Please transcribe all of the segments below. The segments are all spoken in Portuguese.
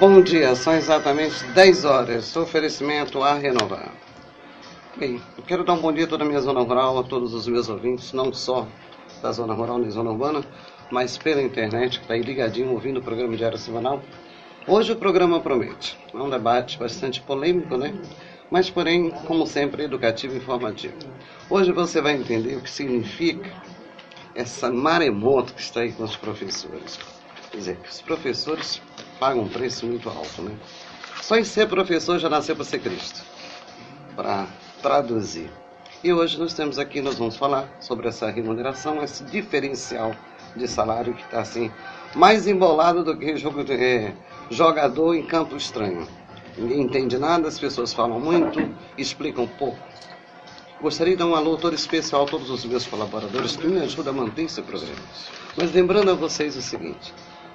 Bom dia, são exatamente 10 horas, oferecimento a renovar. Bem, eu quero dar um bom dia a toda a minha zona rural, a todos os meus ouvintes, não só da zona rural nem zona urbana, mas pela internet, que está aí ligadinho, ouvindo o programa Diário Semanal. Hoje o programa promete, é um debate bastante polêmico, né? Mas porém, como sempre, educativo e informativo. Hoje você vai entender o que significa essa maremoto que está aí com os professores. Quer dizer, que os professores pagam um preço muito alto, né? Só em ser professor já nasceu para ser Cristo, para traduzir. E hoje nós vamos falar sobre essa remuneração, esse diferencial de salário que está assim, mais embolado do que jogador em campo estranho. Ninguém entende nada, as pessoas falam muito, explicam pouco. Gostaria de dar um alô todo especial a todos os meus colaboradores que me ajudam a manter esse programa. Mas lembrando a vocês o seguinte,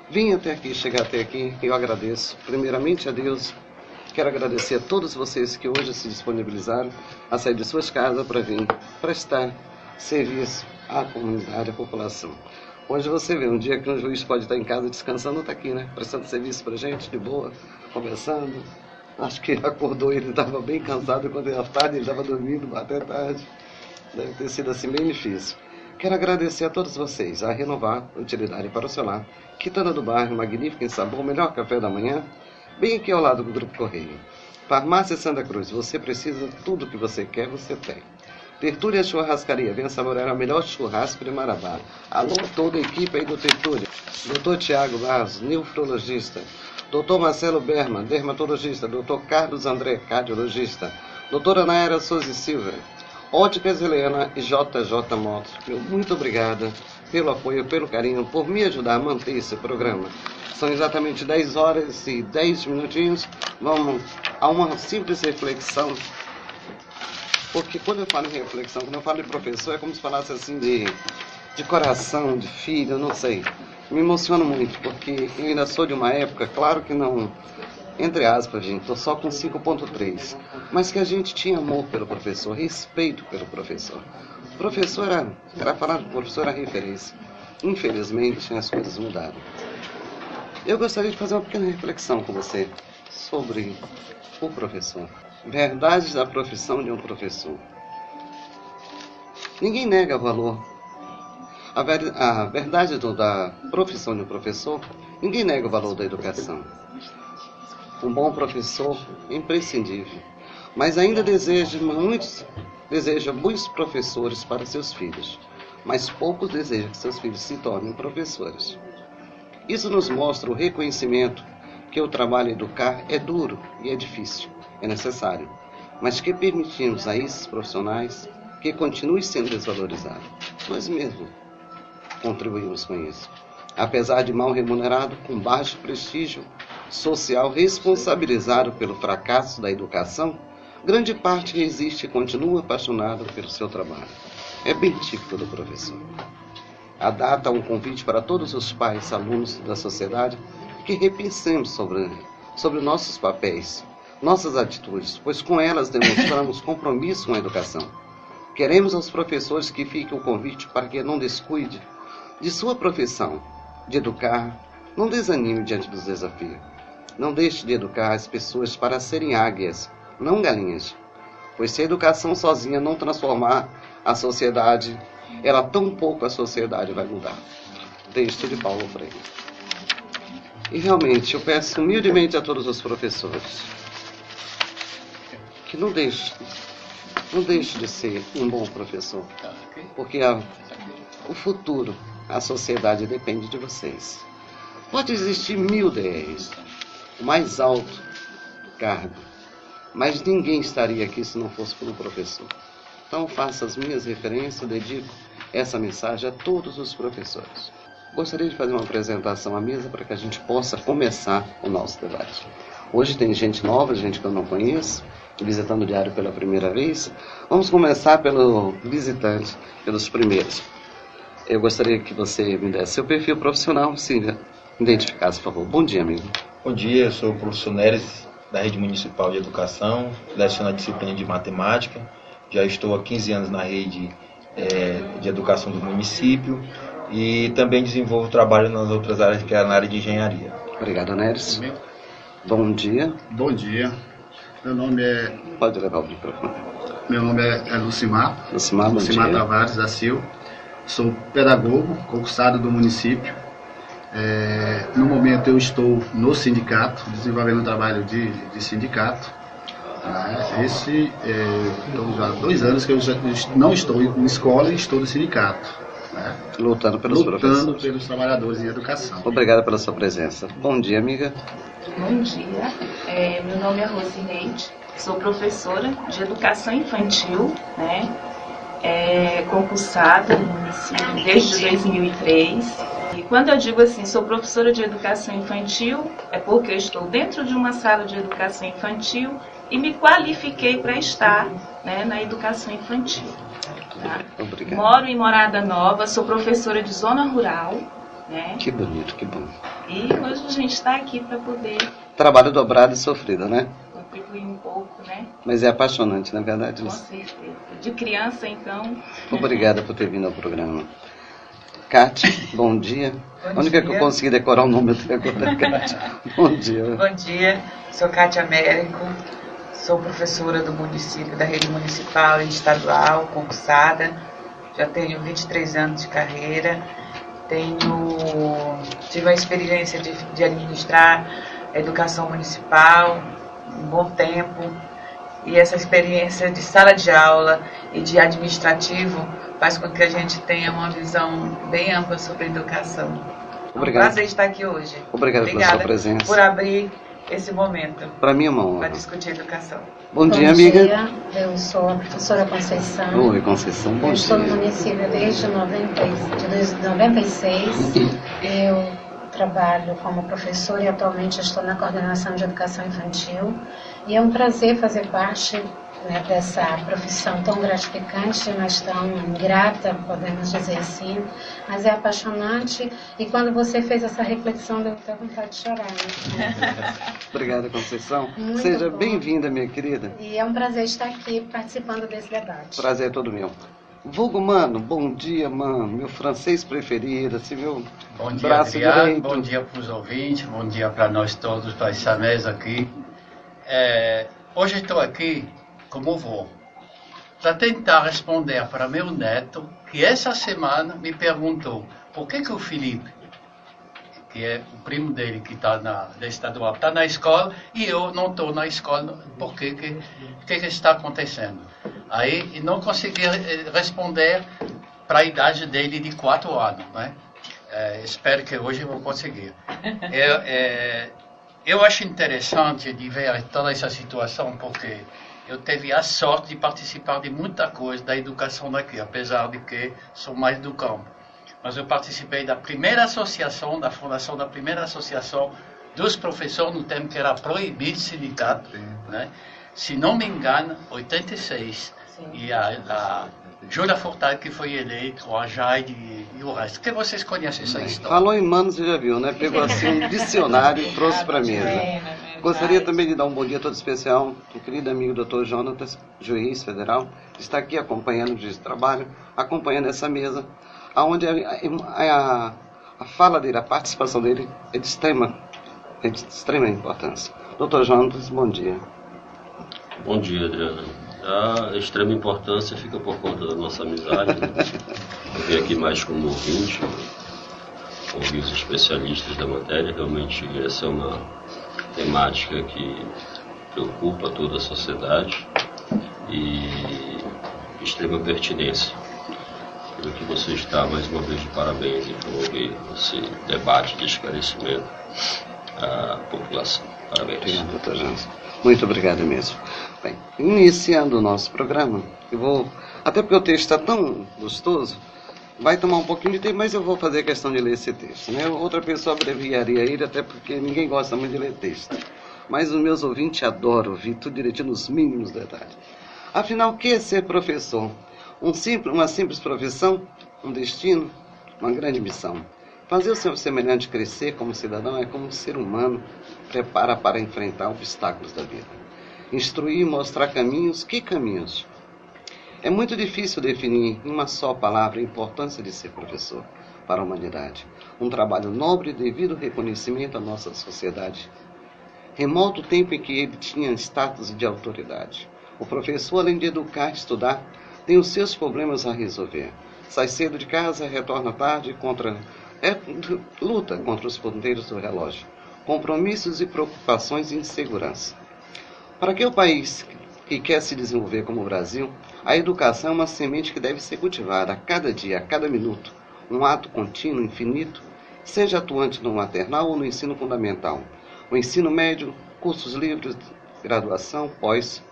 vim até aqui, chegar até aqui, eu agradeço primeiramente a Deus. Quero agradecer a todos vocês que hoje se disponibilizaram a sair de suas casas para vir prestar serviço à comunidade, à população. Hoje você vê, um dia que um juiz pode estar em casa descansando, está aqui, né? Prestando serviço para a gente, de boa, conversando. Acho que acordou, ele estava bem cansado, quando era tarde ele estava dormindo até tarde. Deve ter sido assim bem difícil. Quero agradecer a todos vocês, a Renovar Utilidade para o seu lar, Quitanda do Bairro, magnífica em sabor, melhor café da manhã, bem aqui ao lado do Grupo Correio. Farmácia Santa Cruz, você precisa, tudo que você quer, você tem. Tertúlia Churrascaria, venha saborear o melhor churrasco de Marabá. Alô, toda a equipe aí do Tertúlia. Dr. Tiago Barros, nefrologista. Dr. Marcelo Berman, dermatologista. Dr. Carlos André, cardiologista. Doutora Naira Souza Silva. Óticas Helena e JJ Motos. Muito obrigada pelo apoio, pelo carinho, por me ajudar a manter esse programa. São exatamente 10 horas e 10 minutinhos. Vamos a uma simples reflexão. Porque quando eu falo em reflexão, quando eu falo de professor, é como se falasse assim de coração, de filho, não sei. Me emociono muito, porque eu ainda sou de uma época, claro que não, entre aspas, gente, estou só com 5.3, mas que a gente tinha amor pelo professor, respeito pelo professor. O professor era falar do professor, era referência. Infelizmente, as coisas mudaram. Eu gostaria de fazer uma pequena reflexão com você sobre o professor. Verdades da profissão de um professor. Ninguém nega valor. A verdade da profissão de um professor, ninguém nega o valor da educação. Um bom professor é imprescindível, mas ainda deseja muitos professores para seus filhos, mas poucos desejam que seus filhos se tornem professores. Isso nos mostra o reconhecimento que o trabalho educar é duro e é difícil, é necessário, mas que permitimos a esses profissionais que continuem sendo desvalorizados. Nós mesmos contribuímos com isso. Apesar de mal remunerado, com baixo prestígio social, responsabilizado pelo fracasso da educação, grande parte resiste e continua apaixonado pelo seu trabalho. É bem típico do professor. A data é um convite para todos os pais, alunos da sociedade, que repensemos sobre nossos papéis, nossas atitudes, pois com elas demonstramos compromisso com a educação. Queremos aos professores que fique o convite para que não descuide de sua profissão, de educar, não desanime diante dos desafios. Não deixe de educar as pessoas para serem águias, não galinhas, pois se a educação sozinha não transformar a sociedade, ela tão pouco a sociedade vai mudar. Texto de Paulo Freire. E realmente eu peço humildemente a todos os professores que não deixe de ser um bom professor, porque o futuro, a sociedade depende de vocês. Pode existir 1000 DRs, o mais alto cargo, mas ninguém estaria aqui se não fosse por um professor. Então faço as minhas referências, dedico essa mensagem a todos os professores. Gostaria de fazer uma apresentação à mesa para que a gente possa começar o nosso debate. Hoje tem gente nova, gente que eu não conheço, visitando o diário pela primeira vez. Vamos começar pelo visitante, pelos primeiros. Eu gostaria que você me desse seu perfil profissional, se identificasse, por favor. Bom dia, amigo. Bom dia, eu sou o professor Neres, da Rede Municipal de Educação, leciono a disciplina de Matemática. Já estou há 15 anos na rede de educação do município e também desenvolvo trabalho nas outras áreas, que é na área de engenharia. Obrigado, Neres. Bom dia. Bom dia. Meu nome é... Pode levar o microfone. Meu nome é Lucimar. Lucimar, bom dia. Tavares da Silva. Sou pedagogo, concursado do município. No momento eu estou no sindicato, desenvolvendo um trabalho de sindicato. Então já há 2 anos que eu já não estou em escola e estou no sindicato. Lutando pelos professores. Lutando pelos trabalhadores em educação. Obrigada pela sua presença. Bom dia, amiga. Bom dia. Meu nome é Rosineide, sou professora de educação infantil, concursada no município desde 2003. E quando eu digo assim, sou professora de educação infantil, é porque eu estou dentro de uma sala de educação infantil e me qualifiquei para estar na educação infantil. Tá? Obrigado. Moro em Morada Nova, sou professora de zona rural. Que bonito, que bom. E hoje a gente está aqui para poder... Trabalho dobrado e sofrido, né? Contribuir um pouco, Mas é apaixonante, na verdade. Com certeza. De criança, então... Obrigada por ter vindo ao programa. Kátia, bom dia. Bom A única dia. que eu consegui decorar o nome até agora, Kátia. Bom dia. Bom dia, sou Kátia Américo, sou professora do município, da rede municipal e estadual, concursada. Já tenho 23 anos de carreira. Tive a experiência de administrar a educação municipal um bom tempo, e essa experiência de sala de aula e de administrativo faz com que a gente tenha uma visão bem ampla sobre a educação. Obrigado. É um prazer estar aqui hoje. Obrigado pela sua presença. Por abrir esse momento Para mim é uma honra. para discutir educação. Bom dia, amiga. Dia, eu sou a professora Conceição. Oi, Conceição, bom Eu dia. estou no município desde 96. Eu trabalho como professora e atualmente estou na coordenação de educação infantil. E é um prazer fazer parte dessa profissão tão gratificante, mas tão ingrata, podemos dizer assim. Mas é apaixonante, e quando você fez essa reflexão, deu até vontade de chorar. Obrigada, Conceição. Muito Seja bom. bem-vinda, minha querida. E é um prazer estar aqui participando desse debate. Prazer é todo meu. Vulgo, mano, bom dia, mano. Meu francês preferido, assim, meu Bom dia, braço Adriano. direito. Bom dia para os ouvintes. Bom dia para nós todos, para essa mesa aqui. Hoje estou aqui como avô para tentar responder para meu neto, que essa semana me perguntou por que o Felipe, que é o primo dele que está da estadual, está na escola e eu não estou na escola, por que está acontecendo? Aí não consegui responder para a idade dele de 4 anos, espero que hoje eu vou conseguir. Eu acho interessante de ver toda essa situação, porque eu tive a sorte de participar de muita coisa da educação daqui, apesar de que sou mais do campo. Mas eu participei da primeira associação, da fundação da primeira associação dos professores no tempo que era proibido sindicato, se não me engano, 86. Sim. E a Júlia Furtado que foi eleita, com a Jaide e o resto. Que vocês conhecem essa história? Falou em Manos, você já viu, né? Pegou assim um dicionário e trouxe para a mesa. Gostaria também de dar um bom dia todo especial ao querido amigo Dr. Jonatas, juiz federal, que está aqui acompanhando o juiz de trabalho, acompanhando essa mesa, onde a fala dele, a participação dele é de extrema importância. Dr. Jonatas, bom dia. Bom dia, Adriana. A extrema importância fica por conta da nossa amizade. Eu vim aqui mais como ouvinte, ouvir os especialistas da matéria. Realmente essa é uma temática que preocupa toda a sociedade e de extrema pertinência. Pelo que você está, mais uma vez, de parabéns em promover esse debate de esclarecimento à população. Parabéns. Obrigado, doutor Jansen. Muito obrigado mesmo. Bem, iniciando o nosso programa, eu vou, até porque o texto está tão gostoso, vai tomar um pouquinho de tempo, mas eu vou fazer questão de ler esse texto, Outra pessoa abreviaria ele, até porque ninguém gosta muito de ler texto. Mas os meus ouvintes adoram ouvir tudo direitinho nos mínimos detalhes. Afinal, o que é ser professor? Uma simples profissão? Um destino? Uma grande missão. Fazer o seu semelhante crescer como cidadão é como um ser humano prepara para enfrentar obstáculos da vida. Instruir e mostrar caminhos. Que caminhos? É muito difícil definir em uma só palavra a importância de ser professor para a humanidade. Um trabalho nobre e devido reconhecimento à nossa sociedade. Remoto o tempo em que ele tinha status de autoridade. O professor, além de educar e estudar, tem os seus problemas a resolver. Sai cedo de casa, retorna tarde, luta contra os ponteiros do relógio. Compromissos e preocupações e insegurança. Para que o país que quer se desenvolver como o Brasil, a educação é uma semente que deve ser cultivada a cada dia, a cada minuto. Um ato contínuo, infinito, seja atuante no maternal ou no ensino fundamental. O ensino médio, cursos livres, graduação, pós.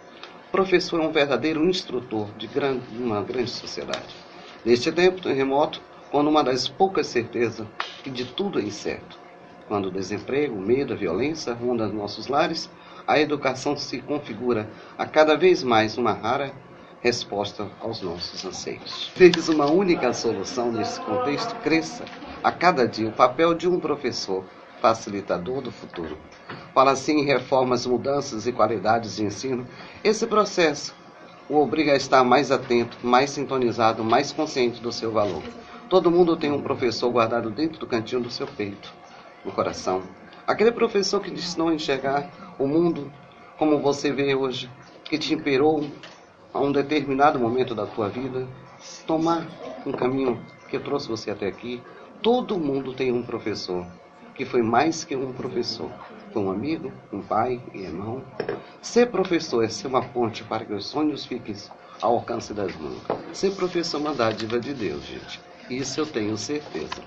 Professor é um verdadeiro instrutor de uma grande sociedade. Neste tempo remoto, quando uma das poucas certezas que de tudo é incerto, quando o desemprego, o medo, a violência rondam nossos lares, a educação se configura a cada vez mais uma rara resposta aos nossos anseios. Fez uma única solução nesse contexto, cresça a cada dia o papel de um professor facilitador do futuro. Fala assim em reformas, mudanças e qualidades de ensino. Esse processo o obriga a estar mais atento, mais sintonizado, mais consciente do seu valor. Todo mundo tem um professor guardado dentro do cantinho do seu peito, no coração. Aquele professor que te ensinou a enxergar o mundo como você vê hoje, que te inspirou a um determinado momento da tua vida, tomar um caminho que trouxe você até aqui. Todo mundo tem um professor, que foi mais que um professor. Foi um amigo, um pai e irmão. Ser professor é ser uma ponte para que os sonhos fiquem ao alcance das mãos. Ser professor é uma dádiva de Deus, gente. Isso eu tenho certeza.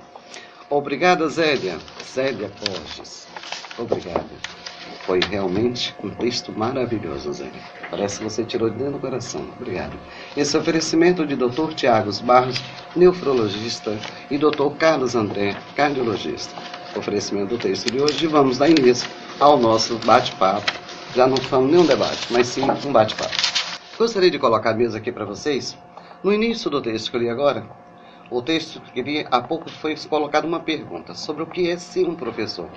Obrigada, Zélia. Zélia Borges. Obrigada. Foi realmente um texto maravilhoso, Zélia. Parece que você tirou de dentro do coração. Obrigado. Esse oferecimento de Dr. Tiago Barros, nefrologista, e Dr. Carlos André, cardiologista. Oferecimento do texto de hoje. Vamos dar início ao nosso bate-papo. Já não falamos nenhum debate, mas sim um bate-papo. Gostaria de colocar a mesa aqui para vocês. No início do texto que eu li agora, o texto que li há pouco foi colocado uma pergunta sobre o que é ser um professor.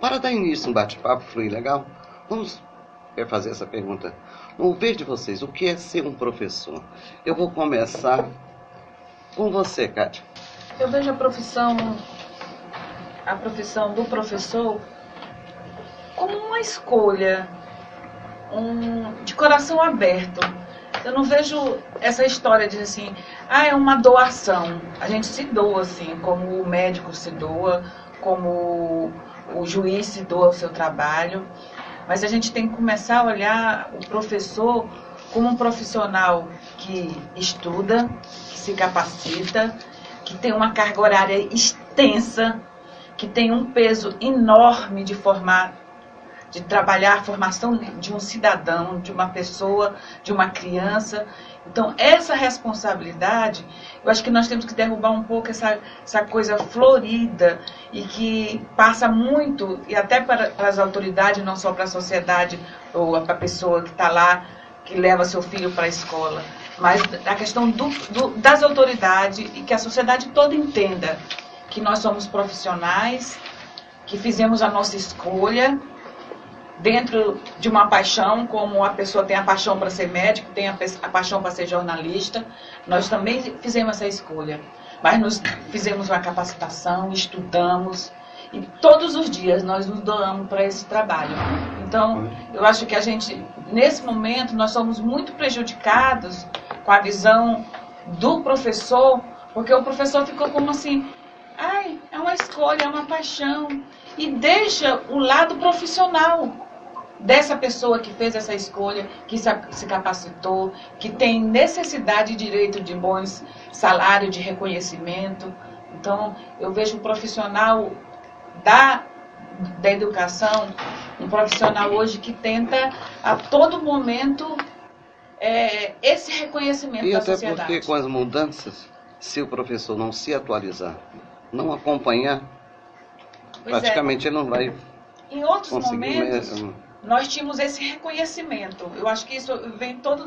Para dar início a um bate-papo fluir legal, vamos fazer essa pergunta. No ver de vocês, o que é ser um professor? Eu vou começar com você, Kátia. Eu vejo a profissão do professor como uma escolha, de coração aberto. Eu não vejo essa história de assim, é uma doação. A gente se doa, assim, como o médico se doa, como o juiz se doa ao seu trabalho. Mas a gente tem que começar a olhar o professor como um profissional que estuda, que se capacita, que tem uma carga horária extensa, que tem um peso enorme de trabalhar a formação de um cidadão, de uma pessoa, de uma criança. Então, essa responsabilidade, eu acho que nós temos que derrubar um pouco essa coisa florida e que passa muito, e até para as autoridades, não só para a sociedade ou para a pessoa que está lá, que leva seu filho para a escola, mas a questão das autoridades e que a sociedade toda entenda que nós somos profissionais, que fizemos a nossa escolha dentro de uma paixão, como a pessoa tem a paixão para ser médico, tem a paixão para ser jornalista. Nós também fizemos essa escolha, mas nós fizemos uma capacitação, estudamos, e todos os dias nós nos doamos para esse trabalho. Então, eu acho que a gente, nesse momento, nós somos muito prejudicados com a visão do professor, porque o professor ficou como assim, é uma escolha, é uma paixão, e deixa o lado profissional dessa pessoa que fez essa escolha, que se capacitou, que tem necessidade e direito de bons salários, de reconhecimento. Então, eu vejo o profissional da educação, um profissional hoje que tenta a todo momento esse reconhecimento da sociedade. E até porque com as mudanças, se o professor não se atualizar, não acompanhar, praticamente ele não vai em outros conseguir momentos, nós tínhamos esse reconhecimento. Eu acho que isso vem todo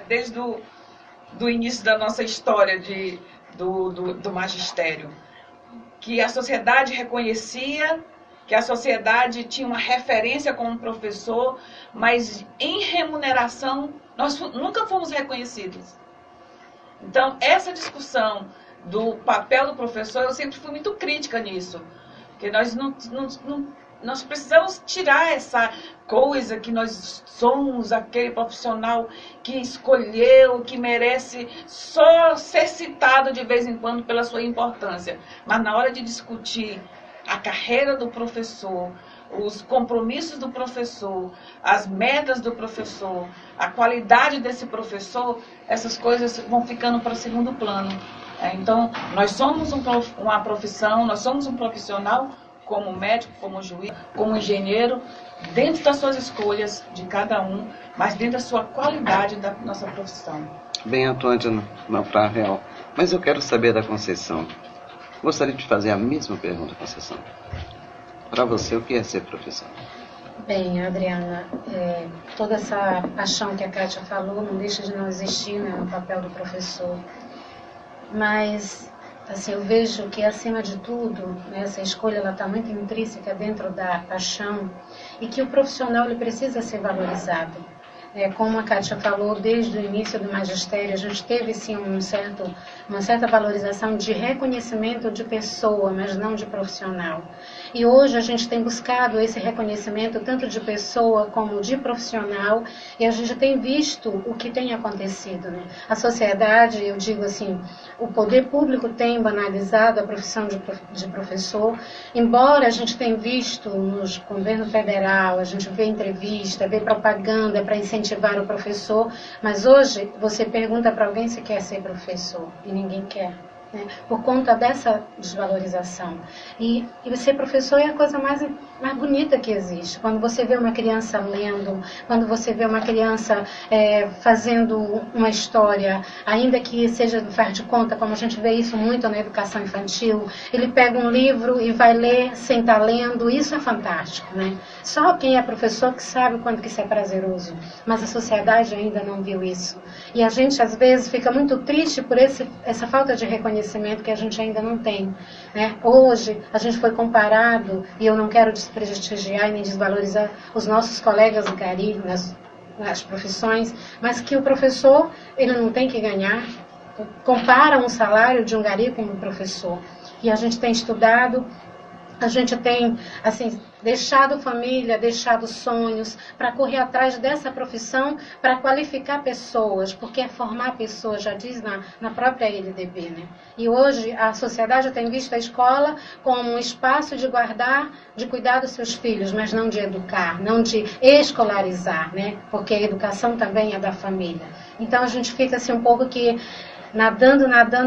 desde do início da nossa história do magistério. Que a sociedade reconhecia, que a sociedade tinha uma referência como professor, mas em remuneração nós nunca fomos reconhecidos. Então, essa discussão do papel do professor, eu sempre fui muito crítica nisso. Porque nós nós precisamos tirar essa coisa que nós somos aquele profissional que escolheu, que merece só ser citado de vez em quando pela sua importância. Mas na hora de discutir a carreira do professor, os compromissos do professor, as metas do professor, a qualidade desse professor, essas coisas vão ficando para segundo plano. Então, nós somos uma profissão, nós somos um profissional como médico, como juiz, como engenheiro, dentro das suas escolhas de cada um, mas dentro da sua qualidade da nossa profissão. Bem atuante na Praia Real. Mas eu quero saber da Conceição. Gostaria de fazer a mesma pergunta, Conceição. Para você, o que é ser professor? Bem, Adriana, toda essa paixão que a Kátia falou não deixa de não existir, né, no papel do professor. Mas, assim, eu vejo que, acima de tudo, né, essa escolha está muito intrínseca dentro da paixão e que o profissional ele precisa ser valorizado. Como a Kátia falou, desde o início do magistério, a gente teve, sim, uma certa valorização de reconhecimento de pessoa, mas não de profissional. E hoje a gente tem buscado esse reconhecimento tanto de pessoa como de profissional, e a gente tem visto o que tem acontecido, né? A sociedade, eu digo assim, o poder público tem banalizado a profissão de professor, embora a gente tenha visto no governo federal, a gente vê entrevista, vê propaganda para incentivar o professor, mas hoje você pergunta para alguém se quer ser professor e ninguém quer. Né, por conta dessa desvalorização. E ser professor é a coisa mais bonita que existe. Quando você vê uma criança lendo, quando você vê uma criança fazendo uma história, ainda que seja do faz de conta, como a gente vê isso muito na educação infantil, ele pega um livro e vai ler sem estar lendo, isso é fantástico, né? Só quem é professor que sabe o quanto que isso é prazeroso, mas a sociedade ainda não viu isso. E a gente, às vezes, fica muito triste por essa falta de reconhecimento que a gente ainda não tem, né? Hoje, a gente foi comparado, e eu não quero desprestigiar e nem desvalorizar os nossos colegas do Gari, nas profissões, mas que o professor, ele não tem que ganhar. Compara um salário de um Gari com um professor. E a gente tem estudado, a gente tem, assim, deixado família, deixado sonhos para correr atrás dessa profissão, para qualificar pessoas, porque é formar pessoas, já diz na própria LDB, né? E hoje a sociedade tem visto a escola como um espaço de guardar, de cuidar dos seus filhos, mas não de educar, não de escolarizar, né? Porque a educação também é da família. Então a gente fica assim um pouco que nadando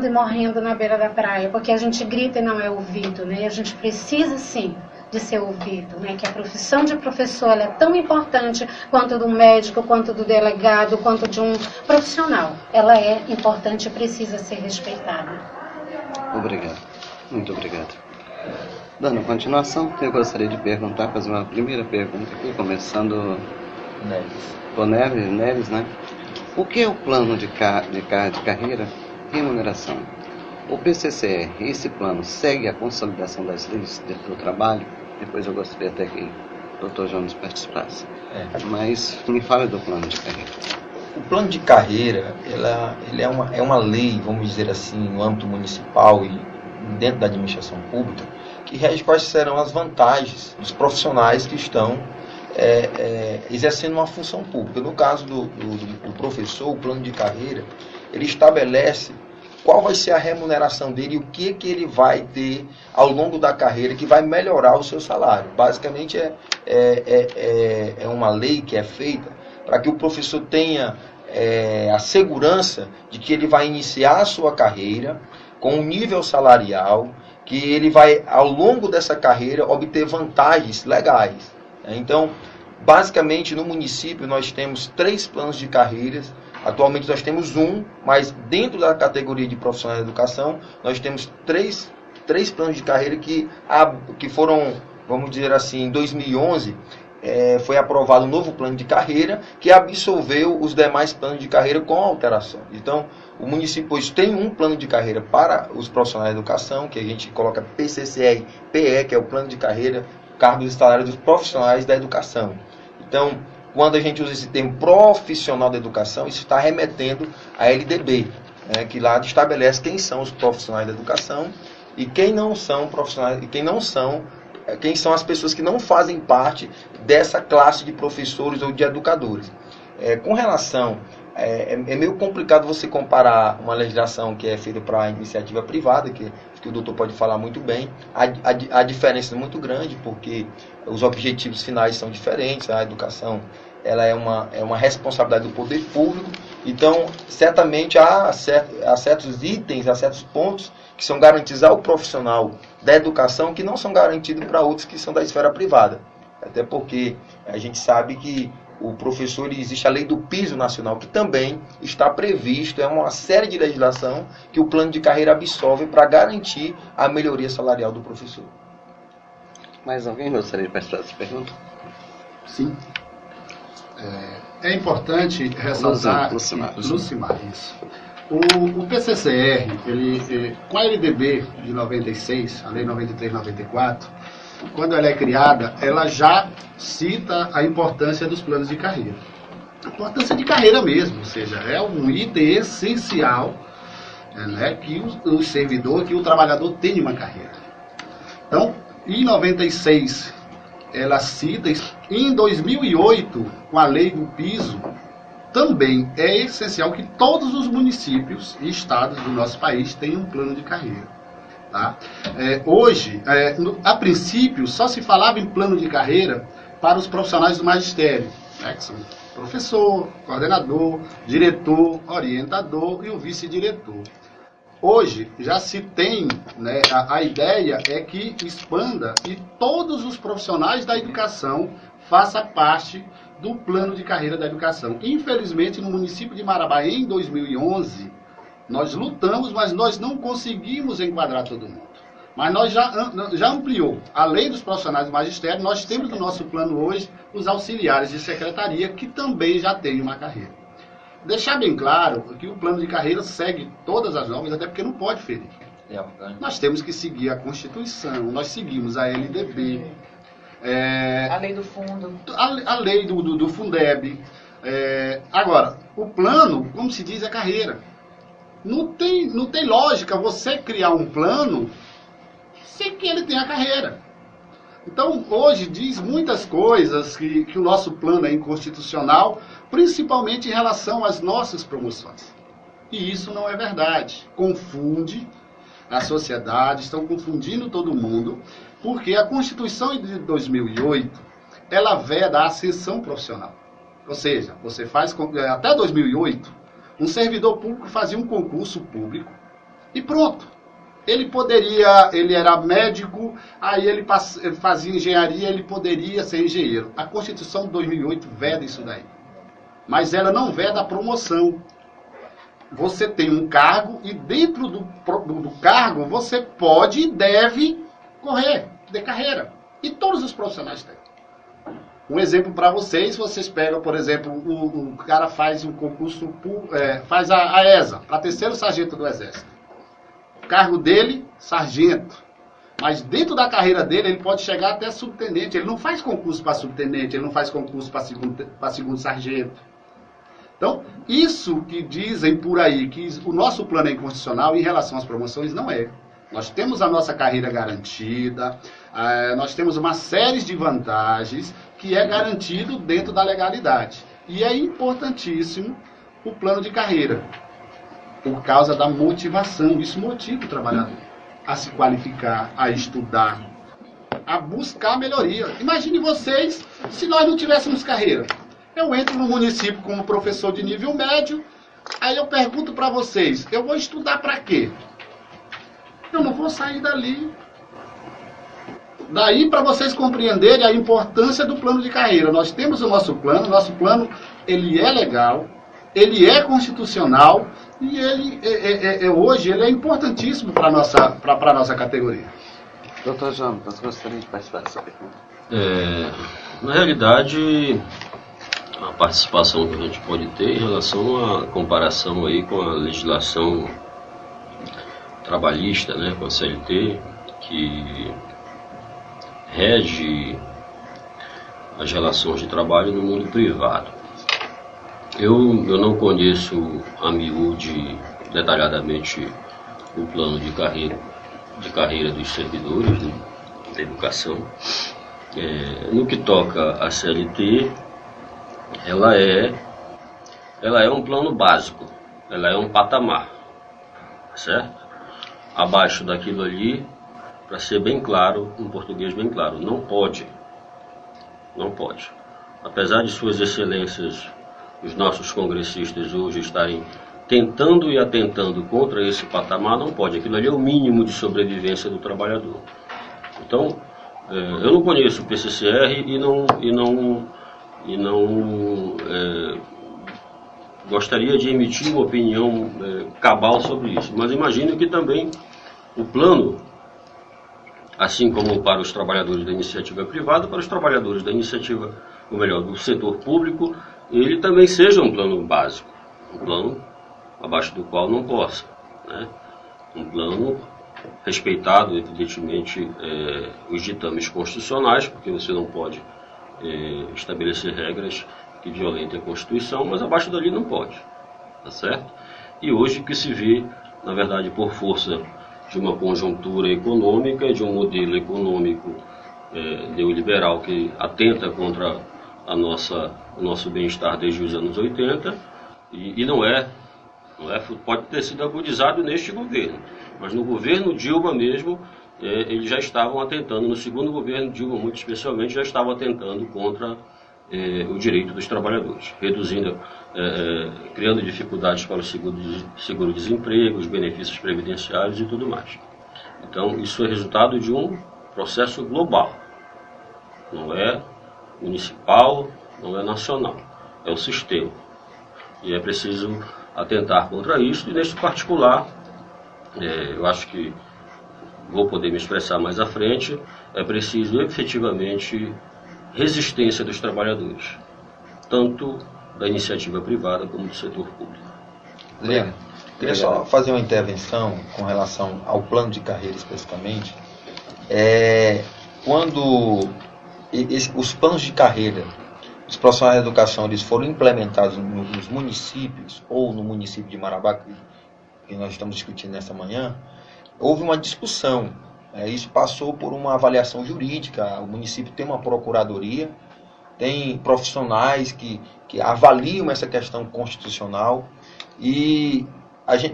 e morrendo na beira da praia, porque a gente grita e não é ouvido, né? E a gente precisa, sim, de ser ouvido, né? Que a profissão de professor ela é tão importante quanto do médico, quanto do delegado, quanto de um profissional. Ela é importante e precisa ser respeitada. Obrigado. Muito obrigado. Dando continuação, eu gostaria de fazer uma primeira pergunta aqui, começando com Neves, né? O que é o plano de carreira e remuneração? O PCCR, esse plano, segue a consolidação das leis do trabalho? Depois eu gostaria até que o Dr. Jones participasse. Mas me fale do plano de carreira. O plano de carreira, ele é uma lei, vamos dizer assim, no âmbito municipal e dentro da administração pública, que rege quais serão as vantagens dos profissionais que estão exercendo uma função pública. No caso do professor, o plano de carreira, ele estabelece qual vai ser a remuneração dele e o que ele vai ter ao longo da carreira que vai melhorar o seu salário. Basicamente é uma lei que é feita para que o professor tenha a segurança de que ele vai iniciar a sua carreira com um nível salarial, que ele vai, ao longo dessa carreira, obter vantagens legais. Então, basicamente, no município nós temos 3 planos de carreiras. Atualmente nós temos um, mas dentro da categoria de profissionais da educação, nós temos três planos de carreira que foram, vamos dizer assim, em 2011, foi aprovado um novo plano de carreira que absolveu os demais planos de carreira com alteração. Então, o município hoje tem um plano de carreira para os profissionais da educação, que a gente coloca PCCR-PE, que é o plano de carreira, cargos e salários dos profissionais da educação. Então, quando a gente usa esse termo profissional da educação, isso está remetendo à LDB, né, que lá estabelece quem são os profissionais da educação e quem não são profissionais, e quem não são quem são as pessoas que não fazem parte dessa classe de professores ou de educadores. Com relação, é meio complicado você comparar uma legislação que é feita para a iniciativa privada, que o doutor pode falar muito bem. A diferença é muito grande, porque os objetivos finais são diferentes. A educação ela é uma responsabilidade do poder público, então certamente há certos itens, há certos pontos que são garantidos ao profissional da educação que não são garantidos para outros que são da esfera privada. Até porque a gente sabe que o professor, existe a lei do piso nacional, que também está previsto, é uma série de legislação que o plano de carreira absorve para garantir a melhoria salarial do professor. Mais alguém gostaria de participar dessa pergunta? Sim. É importante ressaltar... Lucimar, isso. O PCCR, com a LDB de 96, a Lei 93/94, quando ela é criada, ela já cita a importância dos planos de carreira. A importância de carreira mesmo, ou seja, é um item essencial, né, que o servidor, que o trabalhador tenha uma carreira. Então, em 96, ela cita isso. Em 2008, com a lei do piso, também é essencial que todos os municípios e estados do nosso país tenham um plano de carreira. Tá? Hoje, a princípio, só se falava em plano de carreira para os profissionais do magistério, né, que são professor, coordenador, diretor, orientador e o vice-diretor. Hoje, já se tem, né, a ideia é que expanda e todos os profissionais da educação façam parte do plano de carreira da educação. Infelizmente, no município de Marabá, em 2011, nós lutamos, mas nós não conseguimos enquadrar todo mundo. Mas nós já ampliou. Além dos profissionais do magistério, nós temos no nosso plano hoje os auxiliares de secretaria, que também já têm uma carreira. Deixar bem claro que o plano de carreira segue todas as normas, até porque não pode ferir. Nós temos que seguir a Constituição, nós seguimos a LDB, a lei do fundo. A lei do Fundeb. Agora, o plano, como se diz, é carreira. Não tem lógica você criar um plano sem que ele tenha carreira. Então, hoje diz muitas coisas que o nosso plano é inconstitucional, principalmente em relação às nossas promoções. E isso não é verdade. Confunde a sociedade, estão confundindo todo mundo, porque a Constituição de 2008, ela veda a ascensão profissional. Ou seja, você faz, até 2008, um servidor público fazia um concurso público e pronto. Ele era médico, aí ele fazia engenharia, ele poderia ser engenheiro. A Constituição de 2008 veda isso daí. Mas ela não veda a promoção. Você tem um cargo e dentro do cargo você pode e deve correr de carreira. E todos os profissionais têm. Um exemplo para vocês pegam, por exemplo, o cara faz um concurso, faz a ESA, para terceiro sargento do Exército. O cargo dele, sargento. Mas dentro da carreira dele, ele pode chegar até subtenente. Ele não faz concurso para subtenente, ele não faz concurso para segundo sargento. Então, isso que dizem por aí, que o nosso plano é inconstitucional em relação às promoções, não é. Nós temos a nossa carreira garantida, nós temos uma série de vantagens que é garantido dentro da legalidade. E é importantíssimo o plano de carreira, por causa da motivação. Isso motiva o trabalhador a se qualificar, a estudar, a buscar melhoria. Imagine vocês se nós não tivéssemos carreira. Eu entro no município como professor de nível médio, aí eu pergunto para vocês, eu vou estudar para quê? Eu não vou sair dali. Daí para vocês compreenderem a importância do plano de carreira. Nós temos o nosso plano ele é legal, ele é constitucional e ele hoje ele é importantíssimo para a nossa categoria. Doutor João, você gostaria de participar dessa pergunta? Na realidade, a participação que a gente pode ter em relação à comparação aí com a legislação trabalhista, né, com a CLT, que rege as relações de trabalho no mundo privado. Eu não conheço a miúde detalhadamente o plano de carreira dos servidores, né? da educação. No que toca à CLT, ela é um plano básico, ela é um patamar, certo? Abaixo daquilo ali, para ser bem claro, em português bem claro, não pode. Apesar de suas excelências, os nossos congressistas hoje estarem tentando e atentando contra esse patamar, não pode. Aquilo ali é o mínimo de sobrevivência do trabalhador. Então, eu não conheço o PCCR e não gostaria de emitir uma opinião cabal sobre isso. Mas imagino que também o plano, assim como para os trabalhadores da iniciativa privada, para os trabalhadores da iniciativa, ou melhor, do setor público, ele também seja um plano básico, um plano abaixo do qual não possa, né? Um plano respeitado, evidentemente, os ditames constitucionais, porque você não pode estabelecer regras que violentem a Constituição, mas abaixo dali não pode, tá certo? E hoje o que se vê, na verdade, por força de uma conjuntura econômica, de um modelo econômico neoliberal que atenta contra o nosso bem-estar desde os anos 80, e pode ter sido agudizado neste governo, mas no governo Dilma mesmo, eles já estavam atentando, no segundo governo Dilma muito especialmente, já estavam atentando contra o direito dos trabalhadores, reduzindo, criando dificuldades para o seguro-desemprego, os benefícios previdenciários e tudo mais. Então, isso é resultado de um processo global, não é municipal, não é nacional, é o sistema. E é preciso atentar contra isso, e neste particular, eu acho que vou poder me expressar mais à frente, é preciso efetivamente resistência dos trabalhadores, tanto da iniciativa privada como do setor público. Lena, queria só fazer uma intervenção com relação ao plano de carreira especificamente. Quando os planos de carreira dos profissionais da educação eles foram implementados nos municípios, ou no município de Marabá, que nós estamos discutindo nessa manhã, houve uma discussão. Isso passou por uma avaliação jurídica. O município tem uma procuradoria, tem profissionais que avaliam essa questão constitucional, e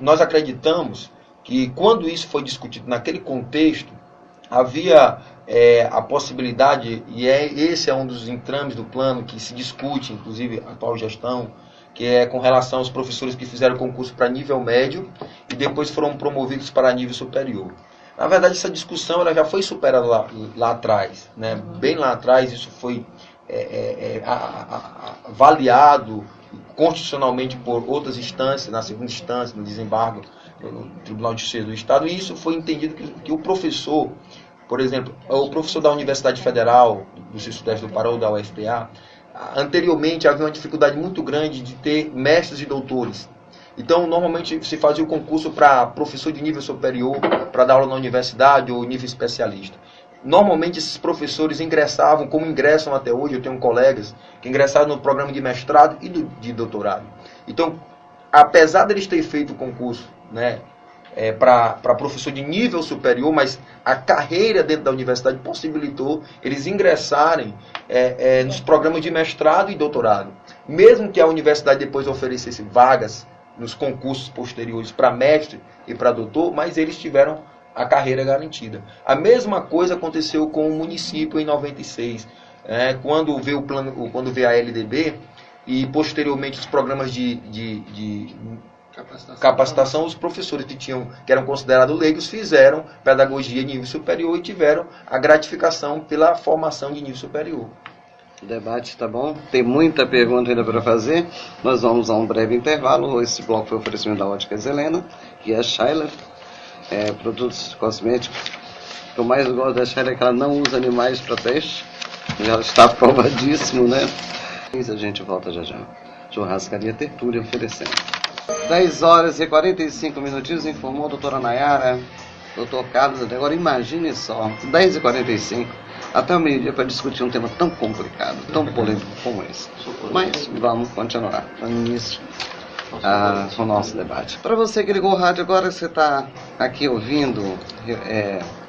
nós acreditamos que quando isso foi discutido naquele contexto, havia a possibilidade, e esse é um dos entrames do plano que se discute, inclusive a atual gestão, que é com relação aos professores que fizeram concurso para nível médio e depois foram promovidos para nível superior. Na verdade, essa discussão ela já foi superada lá atrás, né? Bem lá atrás, isso foi avaliado constitucionalmente por outras instâncias, na segunda instância, no desembargo, no Tribunal de Justiça do Estado, e isso foi entendido que o professor, por exemplo, o professor da Universidade Federal, do Sudeste do Pará ou da UFPA, anteriormente havia uma dificuldade muito grande de ter mestres e doutores. Então, normalmente se fazia o concurso para professor de nível superior, para dar aula na universidade ou nível especialista. Normalmente esses professores ingressavam, como ingressam até hoje, eu tenho colegas que ingressaram no programa de mestrado e de doutorado. Então, apesar deles terem feito o concurso, né, para professor de nível superior, mas a carreira dentro da universidade possibilitou eles ingressarem nos programas de mestrado e doutorado. Mesmo que a universidade depois oferecesse vagas nos concursos posteriores para mestre e para doutor, mas eles tiveram a carreira garantida. A mesma coisa aconteceu com o município em 96, quando veio a LDB e posteriormente os programas de capacitação, os professores que eram considerados leigos fizeram pedagogia de nível superior e tiveram a gratificação pela formação de nível superior. O debate está bom, tem muita pergunta ainda para fazer. Nós vamos a um breve intervalo. Esse bloco foi oferecimento da Óticas Helena, que é a Schuyler, produtos cosméticos. O que eu mais gosto da Schuyler é que ela não usa animais para teste, já está provadíssimo, né? A gente volta já. Churrascaria Tertúlia oferecendo. 10 horas e 45 minutinhos, informou a doutora Nayara, doutor Carlos. Agora imagine só, 10h45, até o meio-dia para discutir um tema tão complicado, tão polêmico como esse. Mas vamos continuar no início o nosso debate. Para você que ligou o rádio agora, você está aqui ouvindo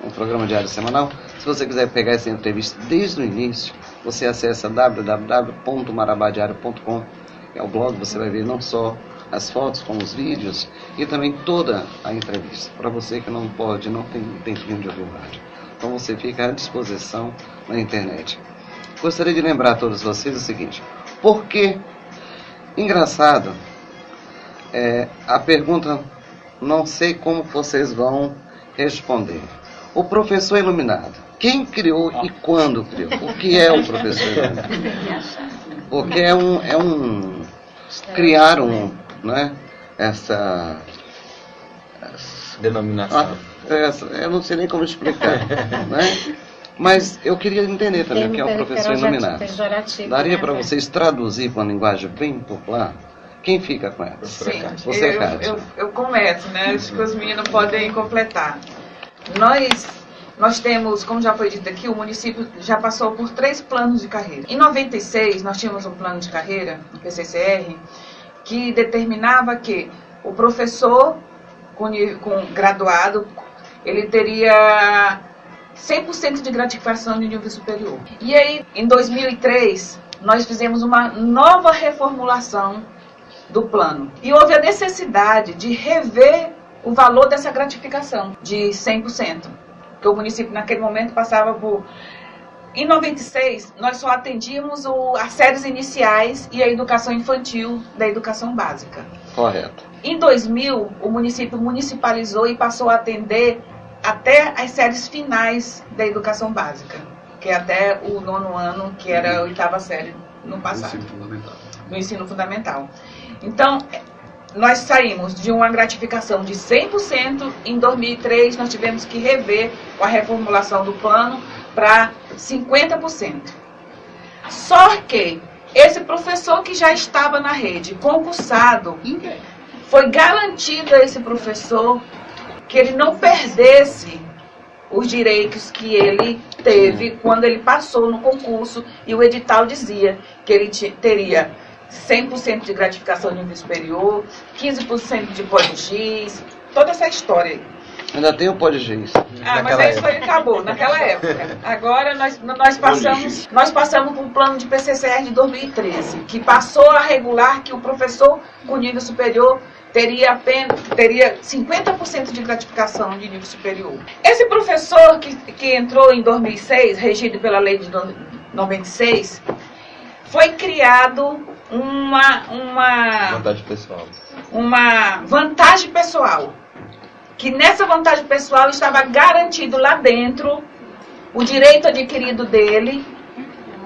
um programa diário semanal Se você quiser pegar essa entrevista desde o início, você acessa www.marabadiario.com, é o blog, você vai ver não só as fotos, como os vídeos e também toda a entrevista, para você que não tem tempinho de ouvir o rádio. Então você fica à disposição na internet. Gostaria de lembrar a todos vocês o seguinte: por que, engraçado, a pergunta, não sei como vocês vão responder. O professor iluminado, quem criou e quando criou? O que é o professor iluminado? Porque criaram, né, essa denominação. Eu não sei nem como explicar, né? Mas eu queria entender também o que é o professor iluminado. Daria para vocês traduzir para uma linguagem bem popular? Quem fica com ela? Sim, Você, Kátia. eu começo, né? Acho que os meninos podem completar. Nós temos, como já foi dito aqui, o município já passou por 3 planos de carreira. Em 96, nós tínhamos um plano de carreira, o PCCR, que determinava que o professor com graduado, ele teria 100% de gratificação de nível superior. E aí, em 2003, nós fizemos uma nova reformulação do plano. E houve a necessidade de rever o valor dessa gratificação de 100%. Porque o município, naquele momento, passava por... Em 96, nós só atendíamos as séries iniciais e a educação infantil da educação básica. Correto. Em 2000, o município municipalizou e passou a atender até as séries finais da educação básica, que é até o 9º ano, que era a 8ª série no passado. No ensino fundamental. Então, nós saímos de uma gratificação de 100%, em 2003 nós tivemos que rever com a reformulação do plano para 50%. Só que esse professor que já estava na rede, concursado, foi garantido a esse professor que ele não perdesse os direitos que ele teve quando ele passou no concurso, e o edital dizia que ele teria 100% de gratificação de nível superior, 15% de pós-giz, toda essa história aí. Ainda tem o pós-giz. Mas isso aí acabou, naquela época. Agora nós passamos por um plano de PCCR de 2013, que passou a regular que o professor com nível superior teria 50% de gratificação de nível superior. Esse professor que entrou em 2006, regido pela lei de 96, foi criado uma vantagem pessoal. Que nessa vantagem pessoal estava garantido lá dentro o direito adquirido dele,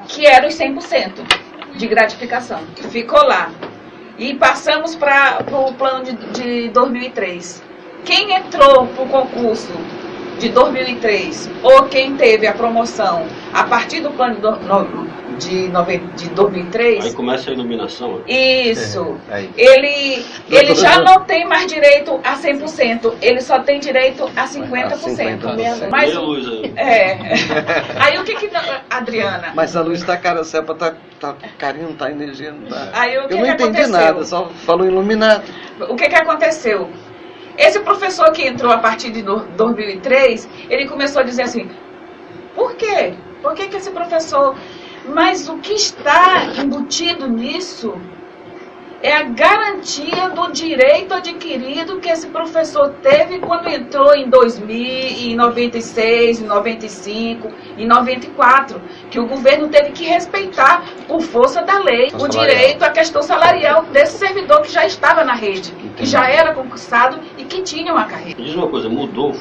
que era os 100% de gratificação. Ficou lá. E passamos para o plano de 2003. Quem entrou para o concurso de 2003 ou quem teve a promoção a partir do plano de 2003... Aí começa a iluminação. Isso. Ele já não tem mais direito a 100%. Ele só tem direito a 50%. Mas, luz aí. Aí o que Adriana... Mas a luz está cara, a CEPA tá carinho, não tá energia, não tá... Aí, eu não entendi nada, só falou iluminado. O que aconteceu? Esse professor que entrou a partir de 2003, ele começou a dizer assim, por quê? Por que esse professor... Mas o que está embutido nisso é a garantia do direito adquirido que esse professor teve quando entrou em 2000, em 96, em 95, em 94, que o governo teve que respeitar, por força da lei, o direito à questão salarial desse servidor que já estava na rede, que já era concursado e que tinha uma carreira. Diz uma coisa, mudou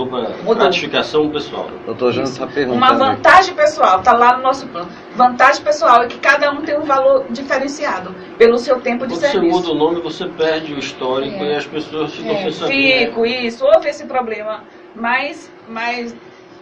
para gratificação pessoal. Doutor Jânio está perguntando. Uma vantagem pessoal, está lá no nosso plano. Vantagem pessoal é que cada um tem um valor diferenciado pelo seu tempo de serviço. Quando você muda o nome, você perde o histórico e as pessoas ficam sem saber. Isso, houve esse problema. Mas